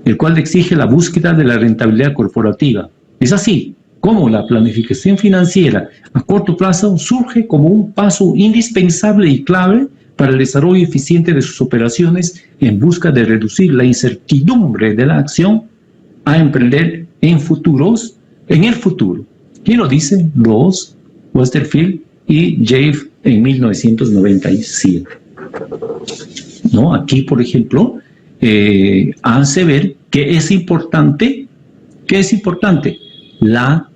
el cual exige la búsqueda de la rentabilidad corporativa. Es así como la planificación financiera a corto plazo surge como un paso indispensable y clave para el desarrollo eficiente de sus operaciones en busca de reducir la incertidumbre de la acción a emprender en el futuro. ¿Quién lo dice? Ross, Westerfield y Jave en 1997. ¿No? Aquí, por ejemplo, hace ver que es importante la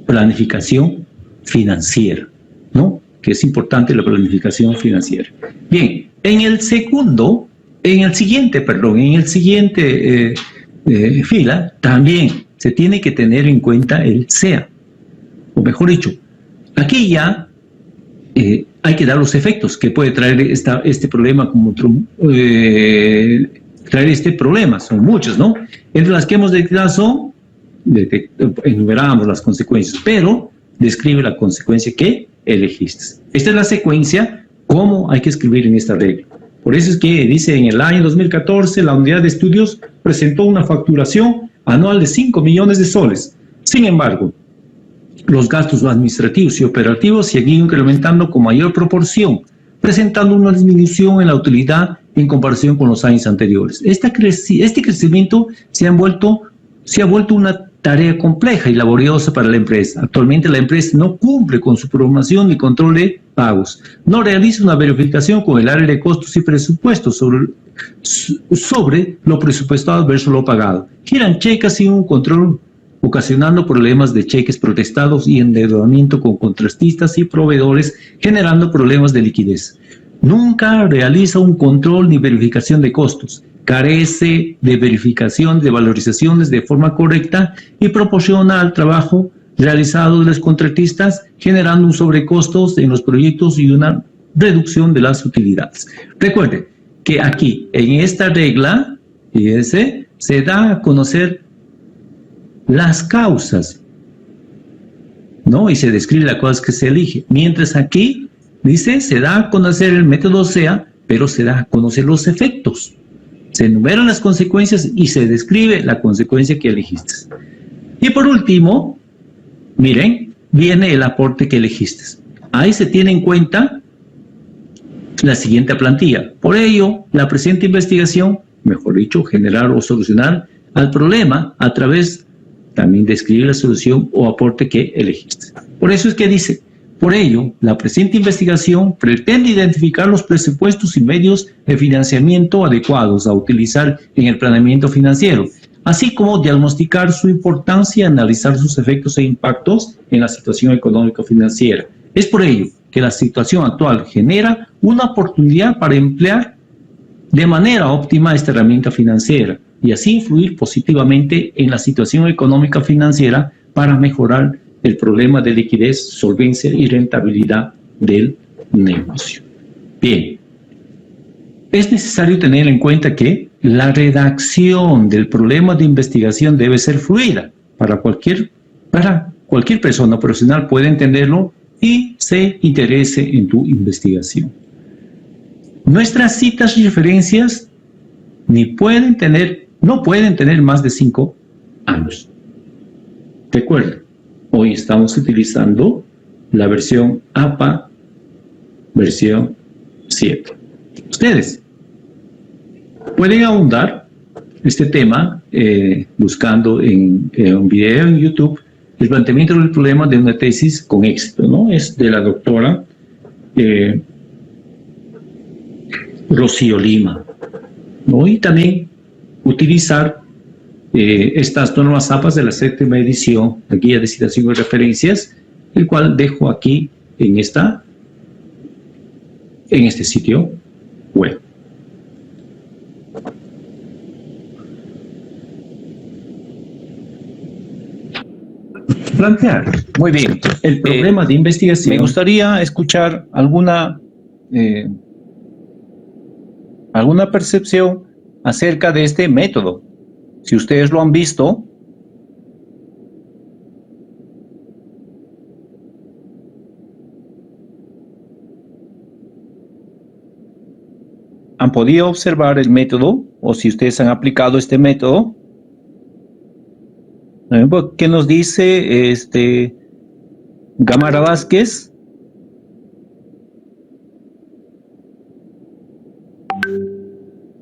planificación financiera, ¿no? Que es importante la planificación financiera. Bien, en el siguiente fila también se tiene que tener en cuenta el SEA, o mejor dicho, aquí ya hay que dar los efectos que puede traer este problema traer este problema, son muchos, ¿no? Entre las que hemos detectado enumeramos las consecuencias, pero describe la consecuencia que elegiste. Esta es la secuencia, cómo hay que escribir en esta regla. Por eso es que dice, en el año 2014, la unidad de estudios presentó una facturación anual de 5 millones de soles. Sin embargo, los gastos administrativos y operativos seguían incrementando con mayor proporción, presentando una disminución en la utilidad en comparación con los años anteriores. Este crecimiento se ha vuelto una tarea compleja y laboriosa para la empresa. Actualmente la empresa no cumple con su programación ni control de pagos. No realiza una verificación con el área de costos y presupuestos sobre lo presupuestado versus lo pagado. Giran cheques sin un control, ocasionando problemas de cheques protestados y endeudamiento con contratistas y proveedores, generando problemas de liquidez. Nunca realiza un control ni verificación de costos. Carece de verificación de valorizaciones de forma correcta y proporciona al trabajo realizado de los contratistas, generando un sobrecostos en los proyectos y una reducción de las utilidades. Recuerden que aquí, en esta regla, fíjense, se da a conocer las causas, ¿no? Y se describe la causa que se elige. Mientras aquí, dice, se da a conocer el método SEA, pero se da a conocer los efectos. Se enumeran las consecuencias y se describe la consecuencia que elegiste. Y por último, miren, viene el aporte que elegiste. Ahí se tiene en cuenta la siguiente plantilla. Por ello, la presente investigación, mejor dicho, generar o solucionar al problema a través, también describir la solución o aporte que elegiste. Por eso es que dice, por ello, la presente investigación pretende identificar los presupuestos y medios de financiamiento adecuados a utilizar en el planeamiento financiero, así como diagnosticar su importancia y analizar sus efectos e impactos en la situación económico-financiera. Es por ello que la situación actual genera una oportunidad para emplear de manera óptima esta herramienta financiera y así influir positivamente en la situación económica financiera para mejorar el problema de liquidez, solvencia y rentabilidad del negocio. Bien, es necesario tener en cuenta que la redacción del problema de investigación debe ser fluida para cualquier persona profesional puede entenderlo y se interese en tu investigación. Nuestras citas y referencias no pueden tener más de 5 años. Recuerden, hoy estamos utilizando la versión APA, versión 7. Ustedes pueden ahondar este tema buscando en un video en YouTube el planteamiento del problema de una tesis con éxito, ¿no? Es de la doctora Rocío Lima, ¿no? Y también utilizar estas normas APAS de la 7ª edición, la Guía de Citación y Referencias, el cual dejo aquí en este sitio web. Plantear. Muy bien. El problema de investigación. Me gustaría escuchar alguna percepción acerca de este método. Si ustedes lo han visto, ¿han podido observar el método? O si ustedes han aplicado este método. ¿Qué nos dice Gamara Vázquez?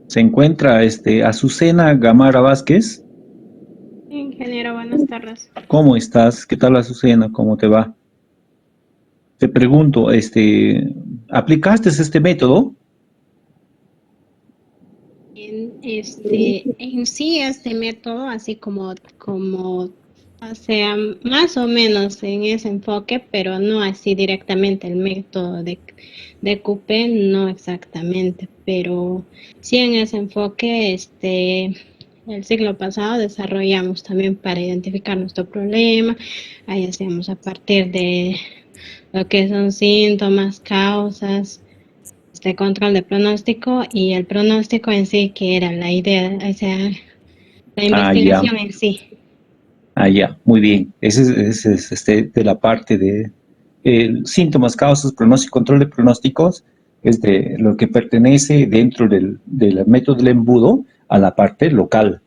Se encuentra Azucena Gamara Vázquez. Ingeniero, buenas tardes. ¿Cómo estás? ¿Qué tal, Azucena? ¿Cómo te va? Te pregunto, ¿aplicaste este método? En sí, este método, así como o sea, más o menos en ese enfoque, pero no así directamente el método de CUPE, no exactamente, pero sí en ese enfoque, el siglo pasado desarrollamos también para identificar nuestro problema, ahí hacemos a partir de lo que son síntomas, causas, control de pronóstico y el pronóstico en sí, que era la idea, o sea, la investigación en sí. Ya, muy bien. Ese es de la parte de síntomas, causas, pronóstico, control de pronósticos, es de lo que pertenece dentro del método del embudo a la parte local,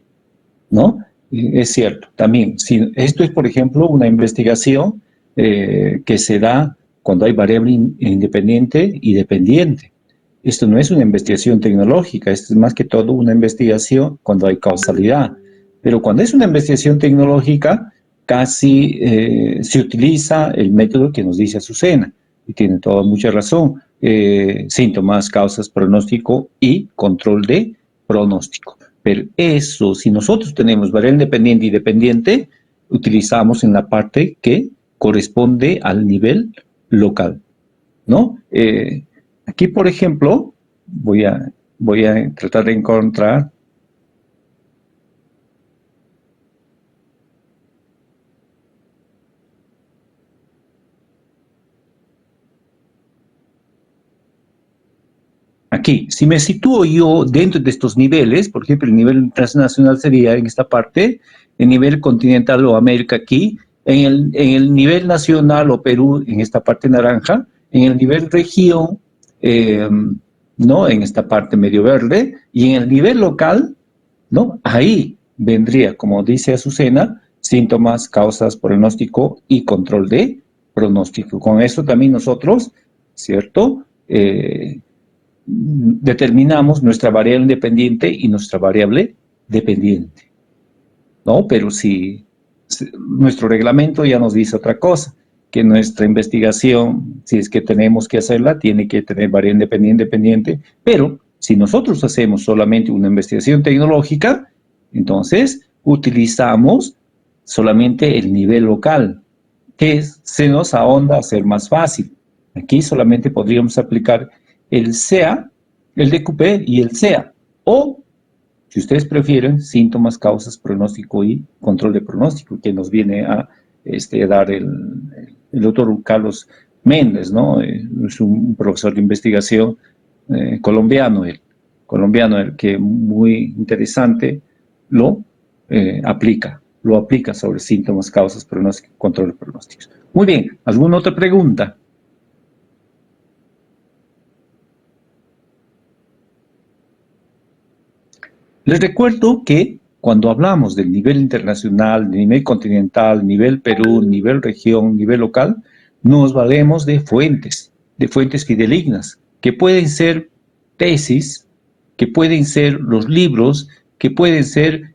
¿no? Es cierto, también, si esto es, por ejemplo, una investigación que se da cuando hay variable independiente y dependiente. Esto no es una investigación tecnológica, esto es más que todo una investigación cuando hay causalidad. Pero cuando es una investigación tecnológica, casi se utiliza el método que nos dice Azucena, y tiene toda mucha razón, síntomas, causas, pronóstico y control de pronóstico. Pero eso, si nosotros tenemos variable independiente y dependiente, utilizamos en la parte que corresponde al nivel local, ¿no? Aquí, por ejemplo, voy a tratar de encontrar aquí, si me sitúo yo dentro de estos niveles, por ejemplo, el nivel transnacional sería en esta parte, el nivel continental o América aquí, en el nivel nacional o Perú en esta parte naranja, en el nivel región, ¿no? En esta parte medio verde, y en el nivel local, ¿no? Ahí vendría, como dice Azucena, síntomas, causas, pronóstico y control de pronóstico. Con eso también nosotros, ¿cierto?, determinamos nuestra variable independiente y nuestra variable dependiente, ¿no? Pero si nuestro reglamento ya nos dice otra cosa, que nuestra investigación, si es que tenemos que hacerla, tiene que tener variable independiente, dependiente, pero si nosotros hacemos solamente una investigación tecnológica, entonces utilizamos solamente el nivel local, que se nos ahonda a ser más fácil. Aquí solamente podríamos aplicar el SEA, el DQP y el SEA, o, si ustedes prefieren, síntomas, causas, pronóstico y control de pronóstico, que nos viene a dar el doctor Carlos Méndez, ¿no? Es un profesor de investigación colombiano, el que muy interesante lo aplica sobre síntomas, causas, pronóstico, control de pronósticos. Muy bien, ¿alguna otra pregunta? Les recuerdo que cuando hablamos del nivel internacional, del nivel continental, nivel Perú, nivel región, nivel local, nos valemos de fuentes fidedignas, que pueden ser tesis, que pueden ser los libros, que pueden ser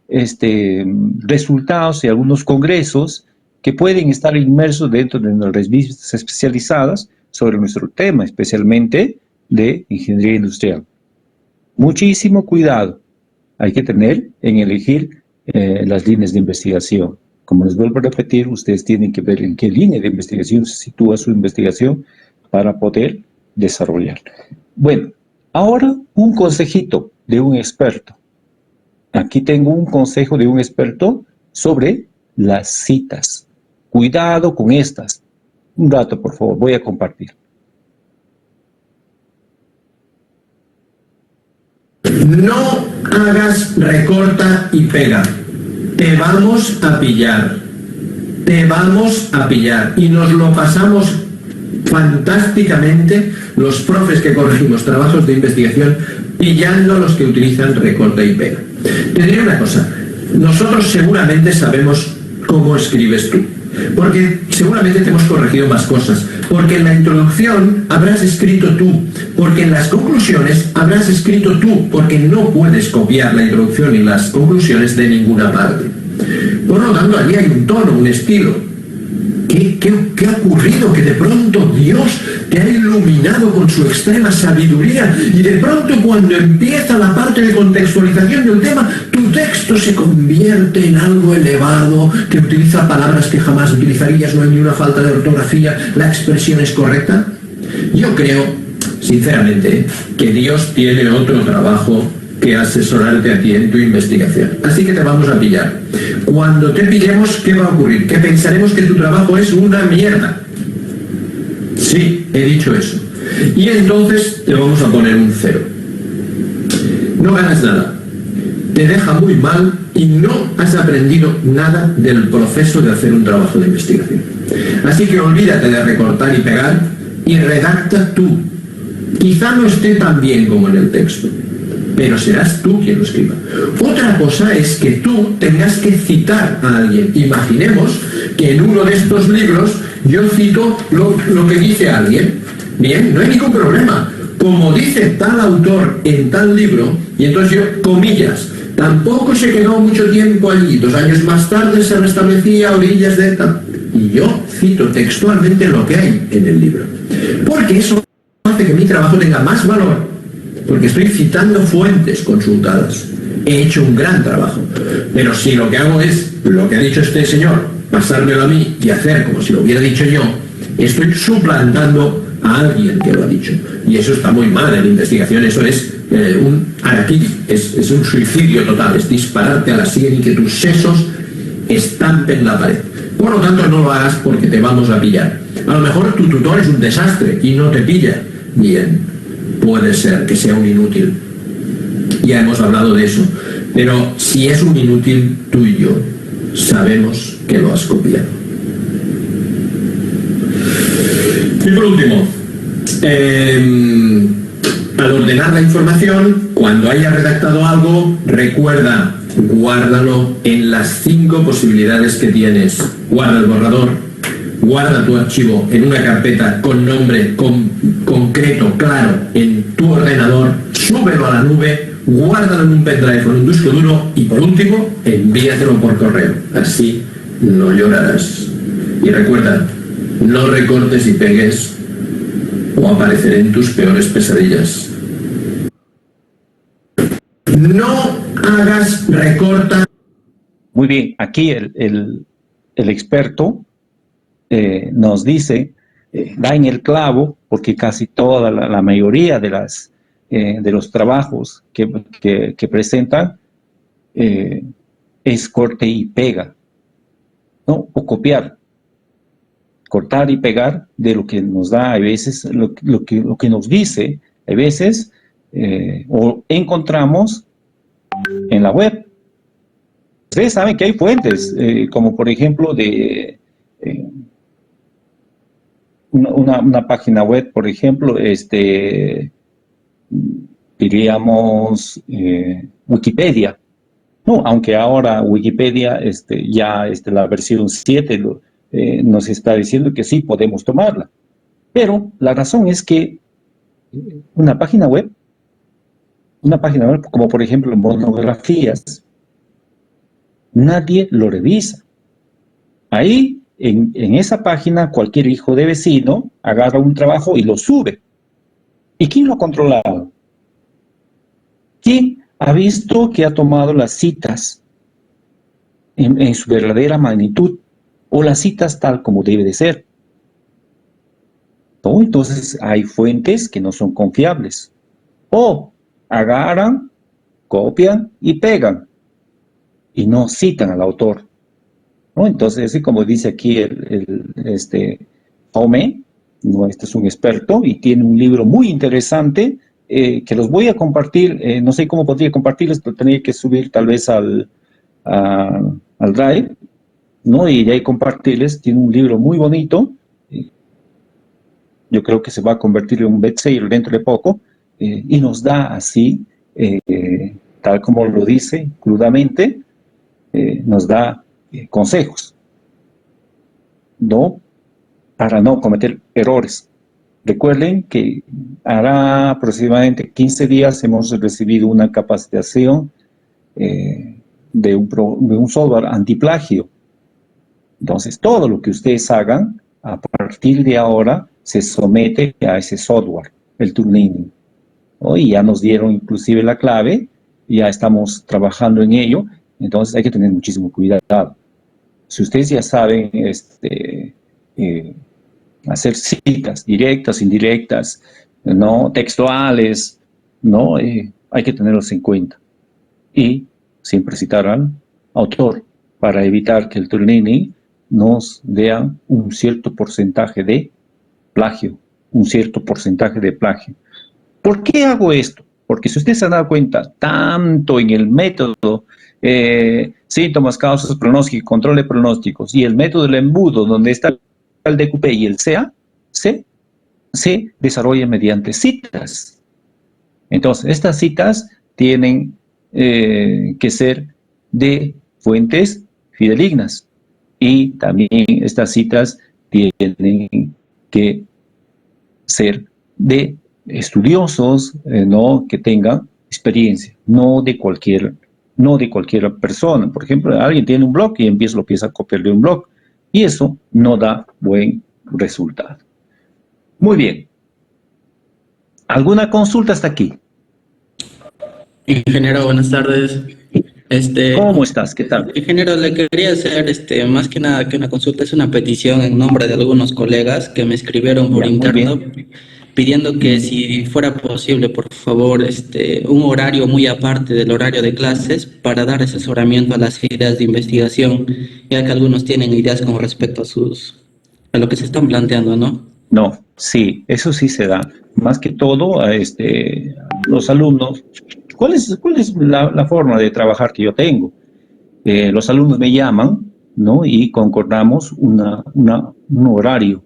resultados de algunos congresos, que pueden estar inmersos dentro de las revistas especializadas sobre nuestro tema, especialmente de ingeniería industrial. Muchísimo cuidado hay que tener en elegir las líneas de investigación. Como les vuelvo a repetir, ustedes tienen que ver en qué línea de investigación se sitúa su investigación para poder desarrollar. Bueno, ahora un consejito de un experto. Aquí tengo un consejo de un experto sobre las citas. Cuidado con estas. Un rato, por favor, voy a compartir. No hagas recorta y pega. Te vamos a pillar. Te vamos a pillar. Y nos lo pasamos fantásticamente los profes que corregimos trabajos de investigación pillando a los que utilizan recorta y pega. Te diré una cosa. Nosotros seguramente sabemos cómo escribes tú. Porque seguramente te hemos corregido más cosas, porque en la introducción habrás escrito tú, porque en las conclusiones habrás escrito tú, porque no puedes copiar la introducción y las conclusiones de ninguna parte. Por lo tanto, allí hay un tono, un estilo. ¿Qué ha ocurrido? Que de pronto Dios te ha iluminado con su extrema sabiduría y de pronto cuando empieza la parte de contextualización del tema, tu texto se convierte en algo elevado, que utiliza palabras que jamás utilizarías, no hay ni una falta de ortografía, la expresión es correcta. Yo creo, sinceramente, que Dios tiene otro trabajo que asesorarte a ti en tu investigación. Así que te vamos a pillar. Cuando te pillemos, ¿qué va a ocurrir? Que pensaremos que tu trabajo es una mierda. Sí, he dicho eso. Y entonces te vamos a poner un 0. No ganas nada. Te deja muy mal y no has aprendido nada del proceso de hacer un trabajo de investigación. Así que olvídate de recortar y pegar y redacta tú. Quizá no esté tan bien como en el texto, pero serás tú quien lo escriba. Otra cosa es que tú tengas que citar a alguien. Imaginemos que en uno de estos libros yo cito lo que dice alguien. Bien, no hay ningún problema. Como dice tal autor en tal libro, y entonces yo, comillas, tampoco se quedó mucho tiempo allí. 2 años más tarde se restablecía a orillas de tal. Y yo cito textualmente lo que hay en el libro. Porque eso hace que mi trabajo tenga más valor. Porque estoy citando fuentes consultadas. He hecho un gran trabajo. Pero si lo que hago es lo que ha dicho este señor, pasármelo a mí y hacer como si lo hubiera dicho yo, estoy suplantando a alguien que lo ha dicho. Y eso está muy mal en investigación. Eso es un harakiri, es un suicidio total. Es dispararte a la sien y que tus sesos estampen la pared. Por lo tanto, no lo hagas porque te vamos a pillar. A lo mejor tu tutor es un desastre y no te pilla. Bien. Puede ser que sea un inútil. Ya hemos hablado de eso. Pero si es un inútil, tú y yo sabemos que lo has copiado. Y por último, al ordenar la información, cuando hayas redactado algo, recuerda, guárdalo en las 5 posibilidades que tienes. Guarda el borrador. Guarda tu archivo en una carpeta con nombre concreto, claro, en tu ordenador, súbelo a la nube, guárdalo en un pendrive o en un disco duro y por último, envíatelo por correo. Así no llorarás. Y recuerda, no recortes y pegues o apareceré en tus peores pesadillas. No hagas recorta. Muy bien, aquí el experto nos dice, da en el clavo, porque casi toda la mayoría de los trabajos que presentan es corte y pega, ¿no? O copiar, cortar y pegar de lo que nos da a veces, lo que nos dice, a veces, o encontramos en la web. Ustedes saben que hay fuentes, como por ejemplo de una página web, por ejemplo, diríamos Wikipedia, ¿no? Aunque ahora Wikipedia, ya la versión 7 nos está diciendo que sí podemos tomarla. Pero la razón es que una página web, como por ejemplo monografías, nadie lo revisa. Ahí, en esa página, cualquier hijo de vecino agarra un trabajo y lo sube. ¿Y quién lo ha controlado? ¿Quién ha visto que ha tomado las citas? en su verdadera magnitud, o las citas tal como debe de ser. ¿No? Entonces hay fuentes que no son confiables. O agarran, copian y pegan, y no citan al autor. ¿No? Entonces, así como dice aquí Jaume, ¿no? Este es un experto y tiene un libro muy interesante que los voy a compartir. No sé cómo podría compartirles, pero tendría que subir tal vez al Drive, ¿no? Y de ahí compartirles. Tiene un libro muy bonito. Yo creo que se va a convertir en un bestseller dentro de poco, y nos da así, tal como lo dice crudamente, nos da consejos, ¿no? Para no cometer errores. Recuerden que hará aproximadamente 15 días hemos recibido una capacitación de un software antiplagio. Entonces, todo lo que ustedes hagan, a partir de ahora, se somete a ese software, el Turnitin. Hoy ya nos dieron inclusive la clave, ya estamos trabajando en ello, entonces hay que tener muchísimo cuidado. Si ustedes ya saben hacer citas directas, indirectas, ¿no? Textuales, ¿no? Hay que tenerlos en cuenta. Y siempre citar al autor para evitar que el Turnitin nos dé un cierto porcentaje de plagio, ¿Por qué hago esto? Porque si ustedes se han dado cuenta, tanto en el método síntomas, causas, pronóstico, control de pronósticos, y el método del embudo, donde está el DQP y el CA, se desarrolla mediante citas. Entonces, estas citas tienen que ser de fuentes fidedignas, y también estas citas tienen que ser de estudiosos, ¿no? Que tengan experiencia, no de cualquier persona. Por ejemplo, alguien tiene un blog y lo empieza a copiar de un blog, y eso no da buen resultado. Muy bien. ¿Alguna consulta hasta aquí? Ingeniero, buenas tardes. ¿Cómo estás? ¿Qué tal? Ingeniero, le quería hacer más que nada que una consulta, es una petición en nombre de algunos colegas que me escribieron por interno pidiendo que si fuera posible, por favor, un horario muy aparte del horario de clases para dar asesoramiento a las ideas de investigación, ya que algunos tienen ideas con respecto a lo que se están planteando, ¿no? No, sí, eso sí se da. Más que todo a los alumnos. ¿Cuál es la forma de trabajar que yo tengo? Los alumnos me llaman, ¿no? Y concordamos un horario.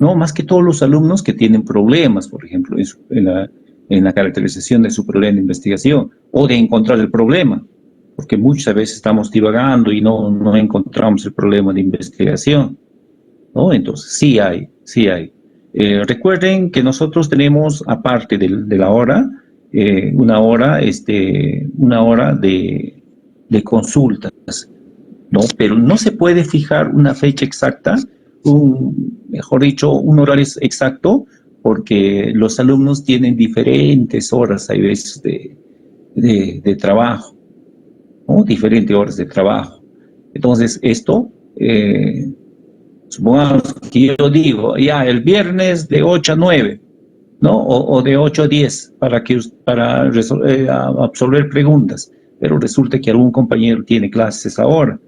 No, más que todos los alumnos que tienen problemas, por ejemplo, en la caracterización de su problema de investigación, o de encontrar el problema, porque muchas veces estamos divagando y no encontramos el problema de investigación, ¿no? Entonces, sí hay. Recuerden que nosotros tenemos, aparte de la hora, una hora de consultas, ¿no? Pero no se puede fijar una fecha exacta, mejor dicho, un horario exacto, porque los alumnos tienen diferentes horas, hay veces, de trabajo, ¿no? Diferentes horas de trabajo. Entonces, esto, supongamos que yo digo, ya el viernes de 8 a 9, ¿no? O de 8 a 10, para absolver preguntas, pero resulta que algún compañero tiene clases ahora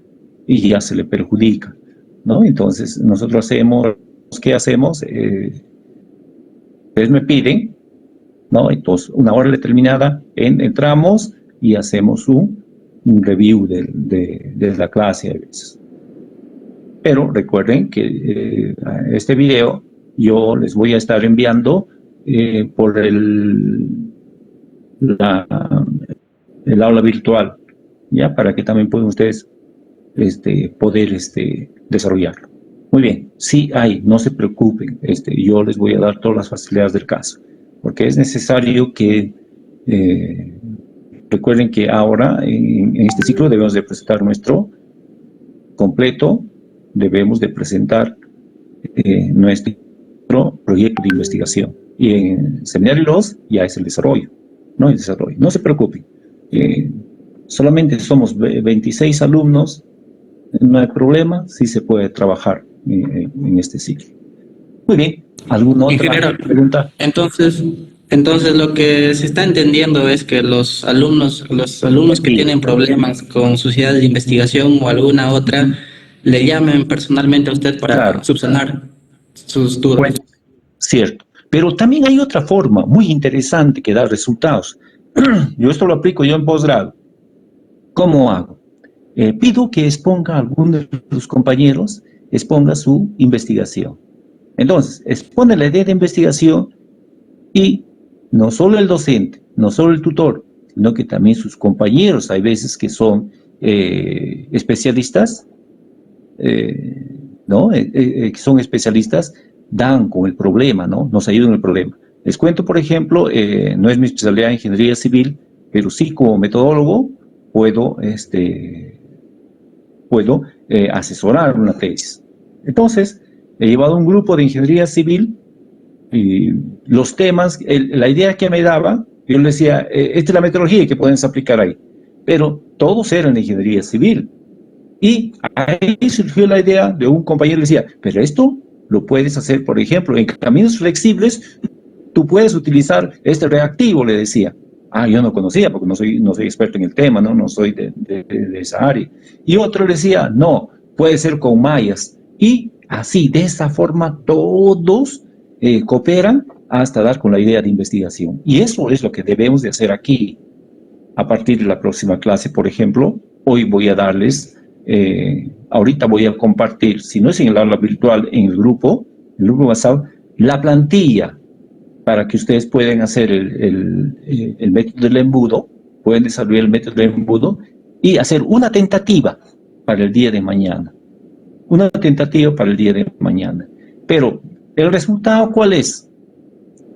y ya se le perjudica, ¿no? Entonces, nosotros ¿qué hacemos? Ustedes me piden, ¿no? Entonces, una hora determinada, entramos y hacemos un review de la clase a veces. Pero recuerden que este video yo les voy a estar enviando por el aula virtual, ¿ya? Para que también puedan ustedes poder desarrollarlo. Muy bien, sí hay, no se preocupen, yo les voy a dar todas las facilidades del caso, porque es necesario que recuerden que ahora en este ciclo debemos de presentar nuestro completo, debemos de presentar nuestro proyecto de investigación, y en Seminario 2 ya es el desarrollo, no se preocupen. solamente somos 26 alumnos, no hay problema, sí se puede trabajar en este ciclo. Muy bien, ¿alguna otra Ingeniero, pregunta? entonces lo que se está entendiendo es que los alumnos que Sí. tienen problemas con sociedades de investigación o alguna otra, le llamen personalmente a usted para Claro. subsanar sus dudas. Pues, cierto. Pero también hay otra forma muy interesante que da resultados. Yo esto lo aplico yo en posgrado. ¿Cómo hago? Pido que exponga a alguno de los compañeros, exponga su investigación. Entonces, expone la idea de investigación y no solo el docente, no solo el tutor, sino que también sus compañeros, hay veces que son especialistas, ¿no? Que son especialistas, dan con el problema, ¿no? Nos ayudan en el problema. Les cuento, por ejemplo, no es mi especialidad en ingeniería civil, pero sí como metodólogo puedo asesorar una tesis. Entonces, he llevado un grupo de ingeniería civil y los temas, la idea que me daba, yo le decía, esta es la metodología que pueden aplicar ahí, pero todos eran de ingeniería civil. Y ahí surgió la idea de un compañero que decía, pero esto lo puedes hacer, por ejemplo, en caminos flexibles, tú puedes utilizar este reactivo, le decía. Yo no conocía porque no soy experto en el tema, no soy de esa área. Y otro le decía, no, puede ser con mallas. Y así, de esa forma, todos cooperan hasta dar con la idea de investigación. Y eso es lo que debemos de hacer aquí. A partir de la próxima clase, por ejemplo, hoy voy a darles, ahorita voy a compartir, si no es en el aula virtual, en el grupo WhatsApp, la plantilla para que ustedes puedan hacer el método del embudo, pueden desarrollar el método del embudo y hacer una tentativa para el día de mañana. Una tentativa para el día de mañana. Pero, ¿el resultado cuál es?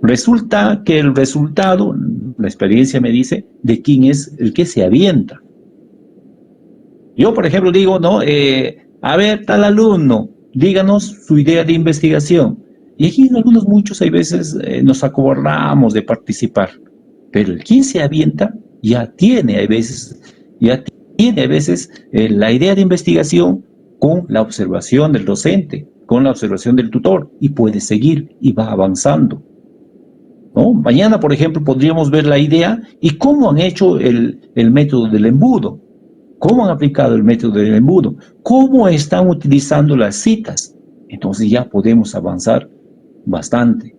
Resulta que el resultado, la experiencia me dice, de quién es el que se avienta. Yo, por ejemplo, digo, no, a ver, tal alumno, díganos su idea de investigación. Y aquí algunos, muchos, hay veces nos acobardamos de participar. Pero el quien se avienta ya tiene, a veces, la idea de investigación con la observación del docente, con la observación del tutor, y puede seguir y va avanzando, ¿no? Mañana, por ejemplo, podríamos ver la idea y cómo han hecho el método del embudo, cómo han aplicado el método del embudo, cómo están utilizando las citas. Entonces ya podemos avanzar bastante.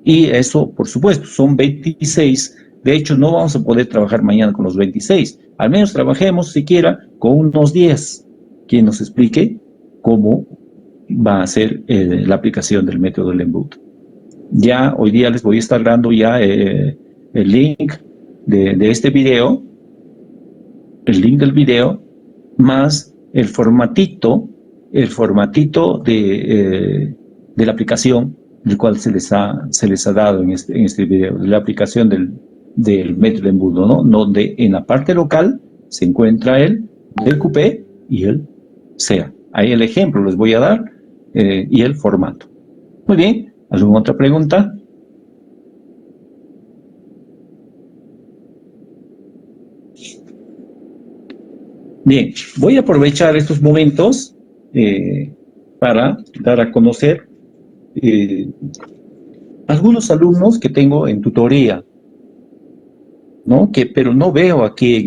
Y eso, por supuesto, son 26. De hecho, no vamos a poder trabajar mañana con los 26. Al menos trabajemos siquiera con unos 10. Quien nos explique cómo va a ser la aplicación del método del embudo. Ya hoy día les voy a estar dando ya el link de este video, el link del video, más el formatito de la aplicación, el cual se les ha dado en este video, de la aplicación del método de embudo, ¿no? Donde en la parte local se encuentra el DQP y el SEA. Ahí el ejemplo les voy a dar y el formato. Muy bien, ¿alguna otra pregunta? Bien, voy a aprovechar estos momentos para dar a conocer algunos alumnos que tengo en tutoría, ¿no? Pero no veo aquí,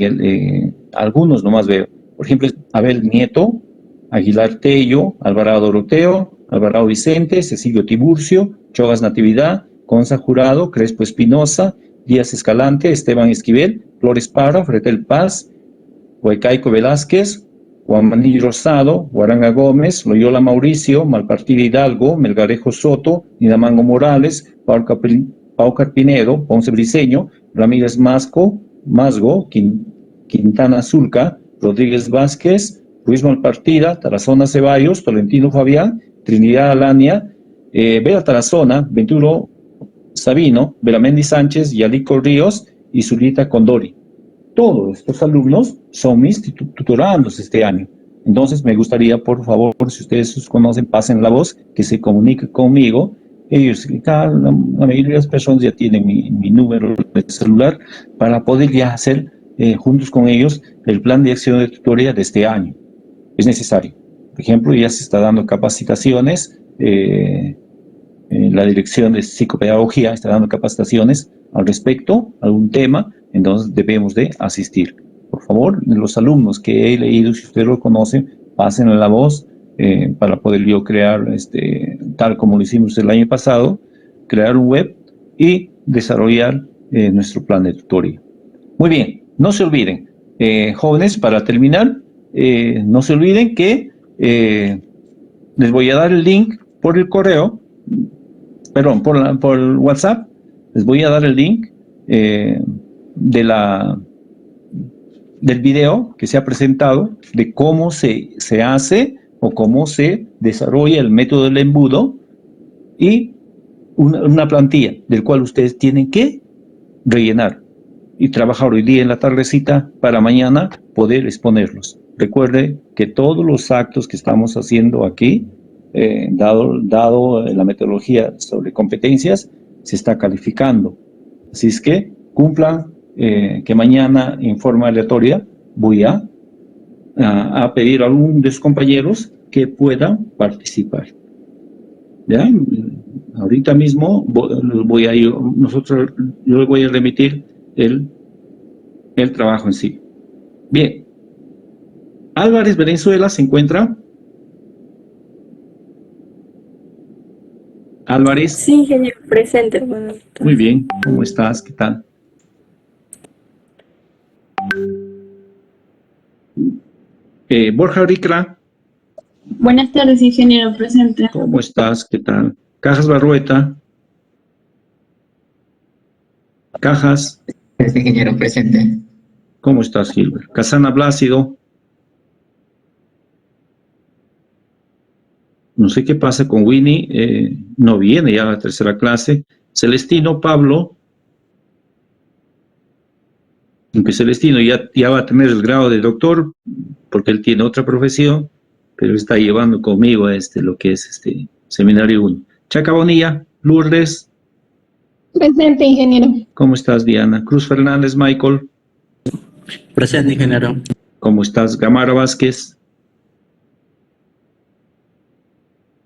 algunos nomás veo. Por ejemplo, Abel Nieto, Aguilar Tello, Alvarado Doroteo, Alvarado Vicente, Cecilio Tiburcio, Chogas Natividad, Conza Jurado, Crespo Espinosa, Díaz Escalante, Esteban Esquivel, Flores Parra, Fretel Paz, Huaycaico Velázquez, Juan Manillo Rosado, Guaranga Gómez, Loyola Mauricio, Malpartida Hidalgo, Melgarejo Soto, Nidamango Morales, Pau Carpinedo, Ponce Briceño, Ramírez Masgo, Quintana Zulca, Rodríguez Vázquez, Luis Malpartida, Tarazona Ceballos, Tolentino Fabián, Trinidad Alania, Bea Tarazona, Venturo Sabino, Belamendi Sánchez, Yalico Ríos y Zulita Condori. Todos estos alumnos son mis tutorandos este año. Entonces me gustaría, por favor, si ustedes los conocen, pasen la voz, que se comuniquen conmigo. Ellos, la mayoría de las personas ya tienen mi número de celular para poder ya hacer juntos con ellos el plan de acción de tutoría de este año. Es necesario. Por ejemplo, ya se está dando capacitaciones, la Dirección de Psicopedagogía está dando capacitaciones al respecto, algún tema, entonces debemos de asistir. Por favor, los alumnos que he leído, si ustedes lo conocen, pasen la voz para poder yo crear, tal como lo hicimos el año pasado, crear un web y desarrollar nuestro plan de tutoría. Muy bien, no se olviden, jóvenes, para terminar, no se olviden que les voy a dar el link por el correo, perdón, por WhatsApp, les voy a dar el link del video que se ha presentado de cómo se hace o cómo se desarrolla el método del embudo y una plantilla del cual ustedes tienen que rellenar y trabajar hoy día en la tardecita para mañana poder exponerlos. Recuerde que todos los actos que estamos haciendo aquí, dado la metodología sobre competencias, se está calificando. Así es que cumplan, que mañana en forma aleatoria voy a pedir a algún de sus compañeros que puedan participar. ¿Ya? Ahorita mismo yo voy a remitir el trabajo en sí. Bien. Álvarez Venezuela se encuentra. Álvarez. Sí, ingeniero, presente. Bueno, muy bien, ¿cómo estás? ¿Qué tal? Borja Ricra. Buenas tardes, ingeniero, presente. ¿Cómo estás? ¿Qué tal? Cajas Barrueta. Cajas. Ingeniero, presente. ¿Cómo estás, Gilbert? Casana Blácido. No sé qué pasa con Winnie, no viene ya a la tercera clase. Celestino Pablo, aunque Celestino ya va a tener el grado de doctor, porque él tiene otra profesión, pero está llevando conmigo lo que es seminario 1. Chaca Bonilla, Lourdes. Presente, ingeniero. ¿Cómo estás, Diana? Cruz Fernández, Michael. Presente, ingeniero. ¿Cómo estás, Gamara Vázquez?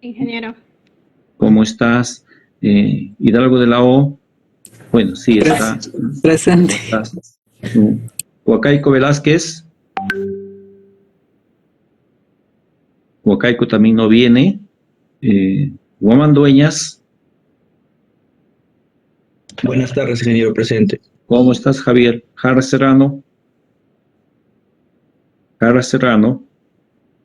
Ingeniero. ¿Cómo estás? Hidalgo de la O. Bueno, sí, está. Presente. Huacaico Velázquez. Huacaico también no viene. Guamán Dueñas. Buenas tardes, ingeniero, presente. ¿Cómo estás, Javier? Jara Serrano. Jara Serrano.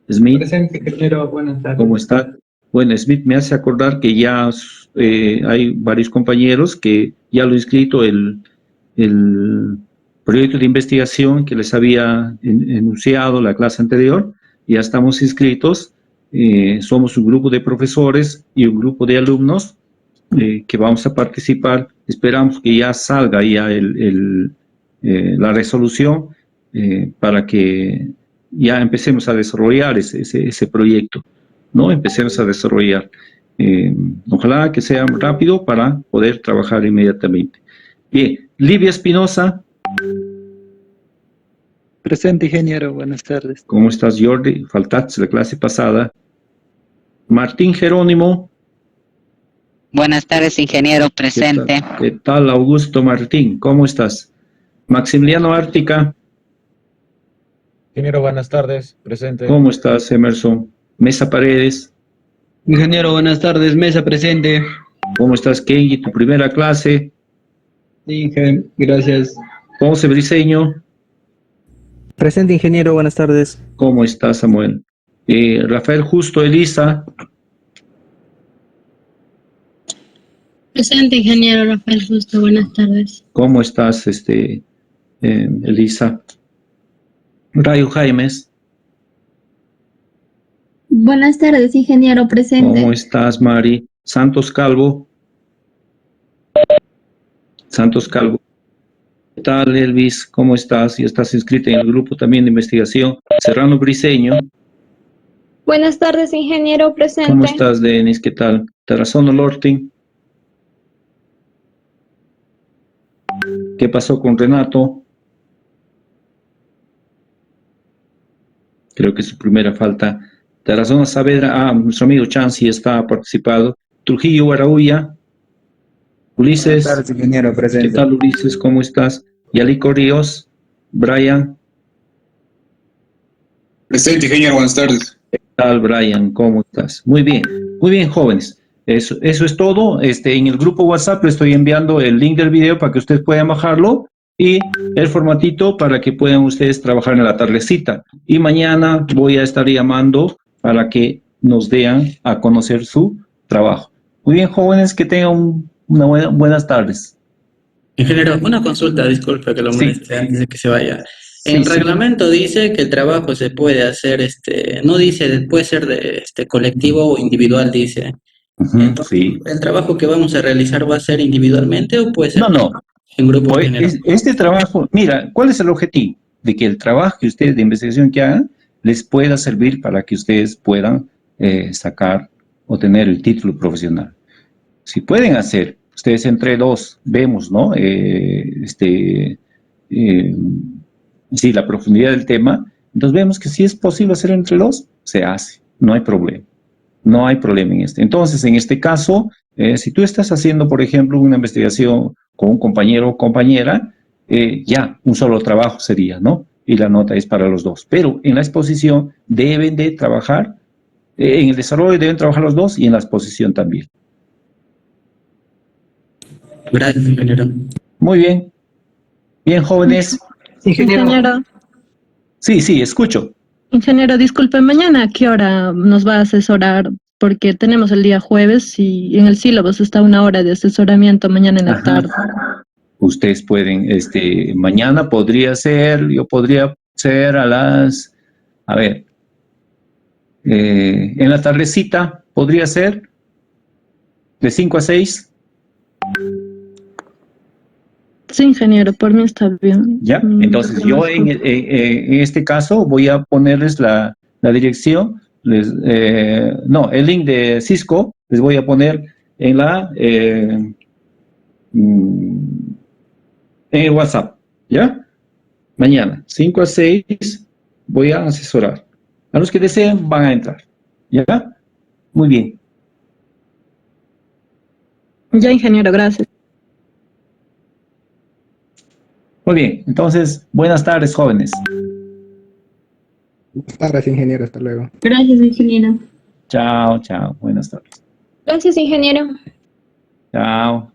Smith. Presente, ingeniero, buenas tardes. ¿Cómo está? Bueno, Smith me hace acordar que ya hay varios compañeros que ya lo he inscrito el proyecto de investigación que les había enunciado la clase anterior. Ya estamos inscritos. Somos un grupo de profesores y un grupo de alumnos que vamos a participar. Esperamos que ya salga ya la resolución para que ya empecemos a desarrollar ese proyecto, ¿no? Empecemos a desarrollar. Ojalá que sea rápido para poder trabajar inmediatamente. Bien, Livia Espinosa. Presente, ingeniero, buenas tardes. ¿Cómo estás, Jordi? Faltaste la clase pasada. Martín Jerónimo. Buenas tardes, ingeniero, presente. ¿Qué tal, Augusto Martín? ¿Cómo estás? Maximiliano Ártica. Ingeniero, buenas tardes, presente. ¿Cómo estás, Emerson? Mesa Paredes. Ingeniero, buenas tardes, mesa presente. ¿Cómo estás, Kenji? ¿Tu primera clase? Sí, gracias. Ponce Briceño. Presente, ingeniero, buenas tardes. ¿Cómo estás, Samuel? Rafael Justo, Elisa. Presente, ingeniero Rafael Justo, buenas tardes. ¿Cómo estás, Elisa? Rayo Jaimes. Buenas tardes, ingeniero, presente. ¿Cómo estás, Mari? Santos Calvo. Santos Calvo. ¿Qué tal, Elvis? ¿Cómo estás? Ya estás inscrita en el grupo también de investigación. Serrano Briceño. Buenas tardes, ingeniero, presente. ¿Cómo estás, Denis? ¿Qué tal? Tarazono Lortin. ¿Qué pasó con Renato? Creo que su primera falta. Tarazona Saavedra, nuestro amigo Chan sí está participado. Trujillo Guarauya, Ulises. Buenas tardes, ingeniero presente. ¿Qué tal, Ulises? ¿Cómo estás? Yalico Ríos, Brian. Presente, ingeniero, buenas tardes. ¿Qué tal, Brian? ¿Cómo estás? Muy bien, jóvenes. Eso es todo. En el grupo WhatsApp le estoy enviando el link del video para que ustedes puedan bajarlo y el formatito para que puedan ustedes trabajar en la tardecita. Y mañana voy a estar llamando para que nos den a conocer su trabajo. Muy bien, jóvenes, que tengan buenas tardes. Ingeniero, una consulta, disculpe que lo moleste antes de que se vaya. El reglamento dice que el trabajo se puede hacer, no dice, puede ser de colectivo o individual, dice. Entonces, ¿el trabajo que vamos a realizar va a ser individualmente o puede ser en grupo? Este trabajo, mira, ¿cuál es el objetivo? De que el trabajo que ustedes de investigación que hagan les pueda servir para que ustedes puedan sacar o tener el título profesional. Si pueden hacer, ustedes entre dos, vemos, ¿no? Sí, la profundidad del tema, entonces vemos que si es posible hacer entre dos, se hace, no hay problema. No hay problema en este. Entonces, en este caso, si tú estás haciendo, por ejemplo, una investigación con un compañero o compañera, ya, un solo trabajo sería, ¿no? Y la nota es para los dos. Pero en la exposición deben de trabajar, en el desarrollo deben trabajar los dos y en la exposición también. Gracias, ingeniero. Muy bien. Bien, jóvenes. Ingeniero. Sí, escucho. Ingeniero, disculpe, mañana ¿a qué hora nos va a asesorar? Porque tenemos el día jueves y en el sílabus está 1 hora de asesoramiento mañana en la tarde. Ustedes pueden, mañana podría ser, yo podría ser a las, en la tardecita, podría ser de 5 a 6. Sí, ingeniero, por mí está bien. Ya, entonces yo en este caso voy a ponerles la dirección, el link de Cisco, les voy a poner en la en el WhatsApp, ¿ya? Mañana, 5 a 6, voy a asesorar. A los que deseen van a entrar, ¿ya? Muy bien. Ya, ingeniero, gracias. Muy bien, entonces, buenas tardes, jóvenes. Buenas tardes, ingeniero, hasta luego. Gracias, ingeniero. Chao, buenas tardes. Gracias, ingeniero. Chao.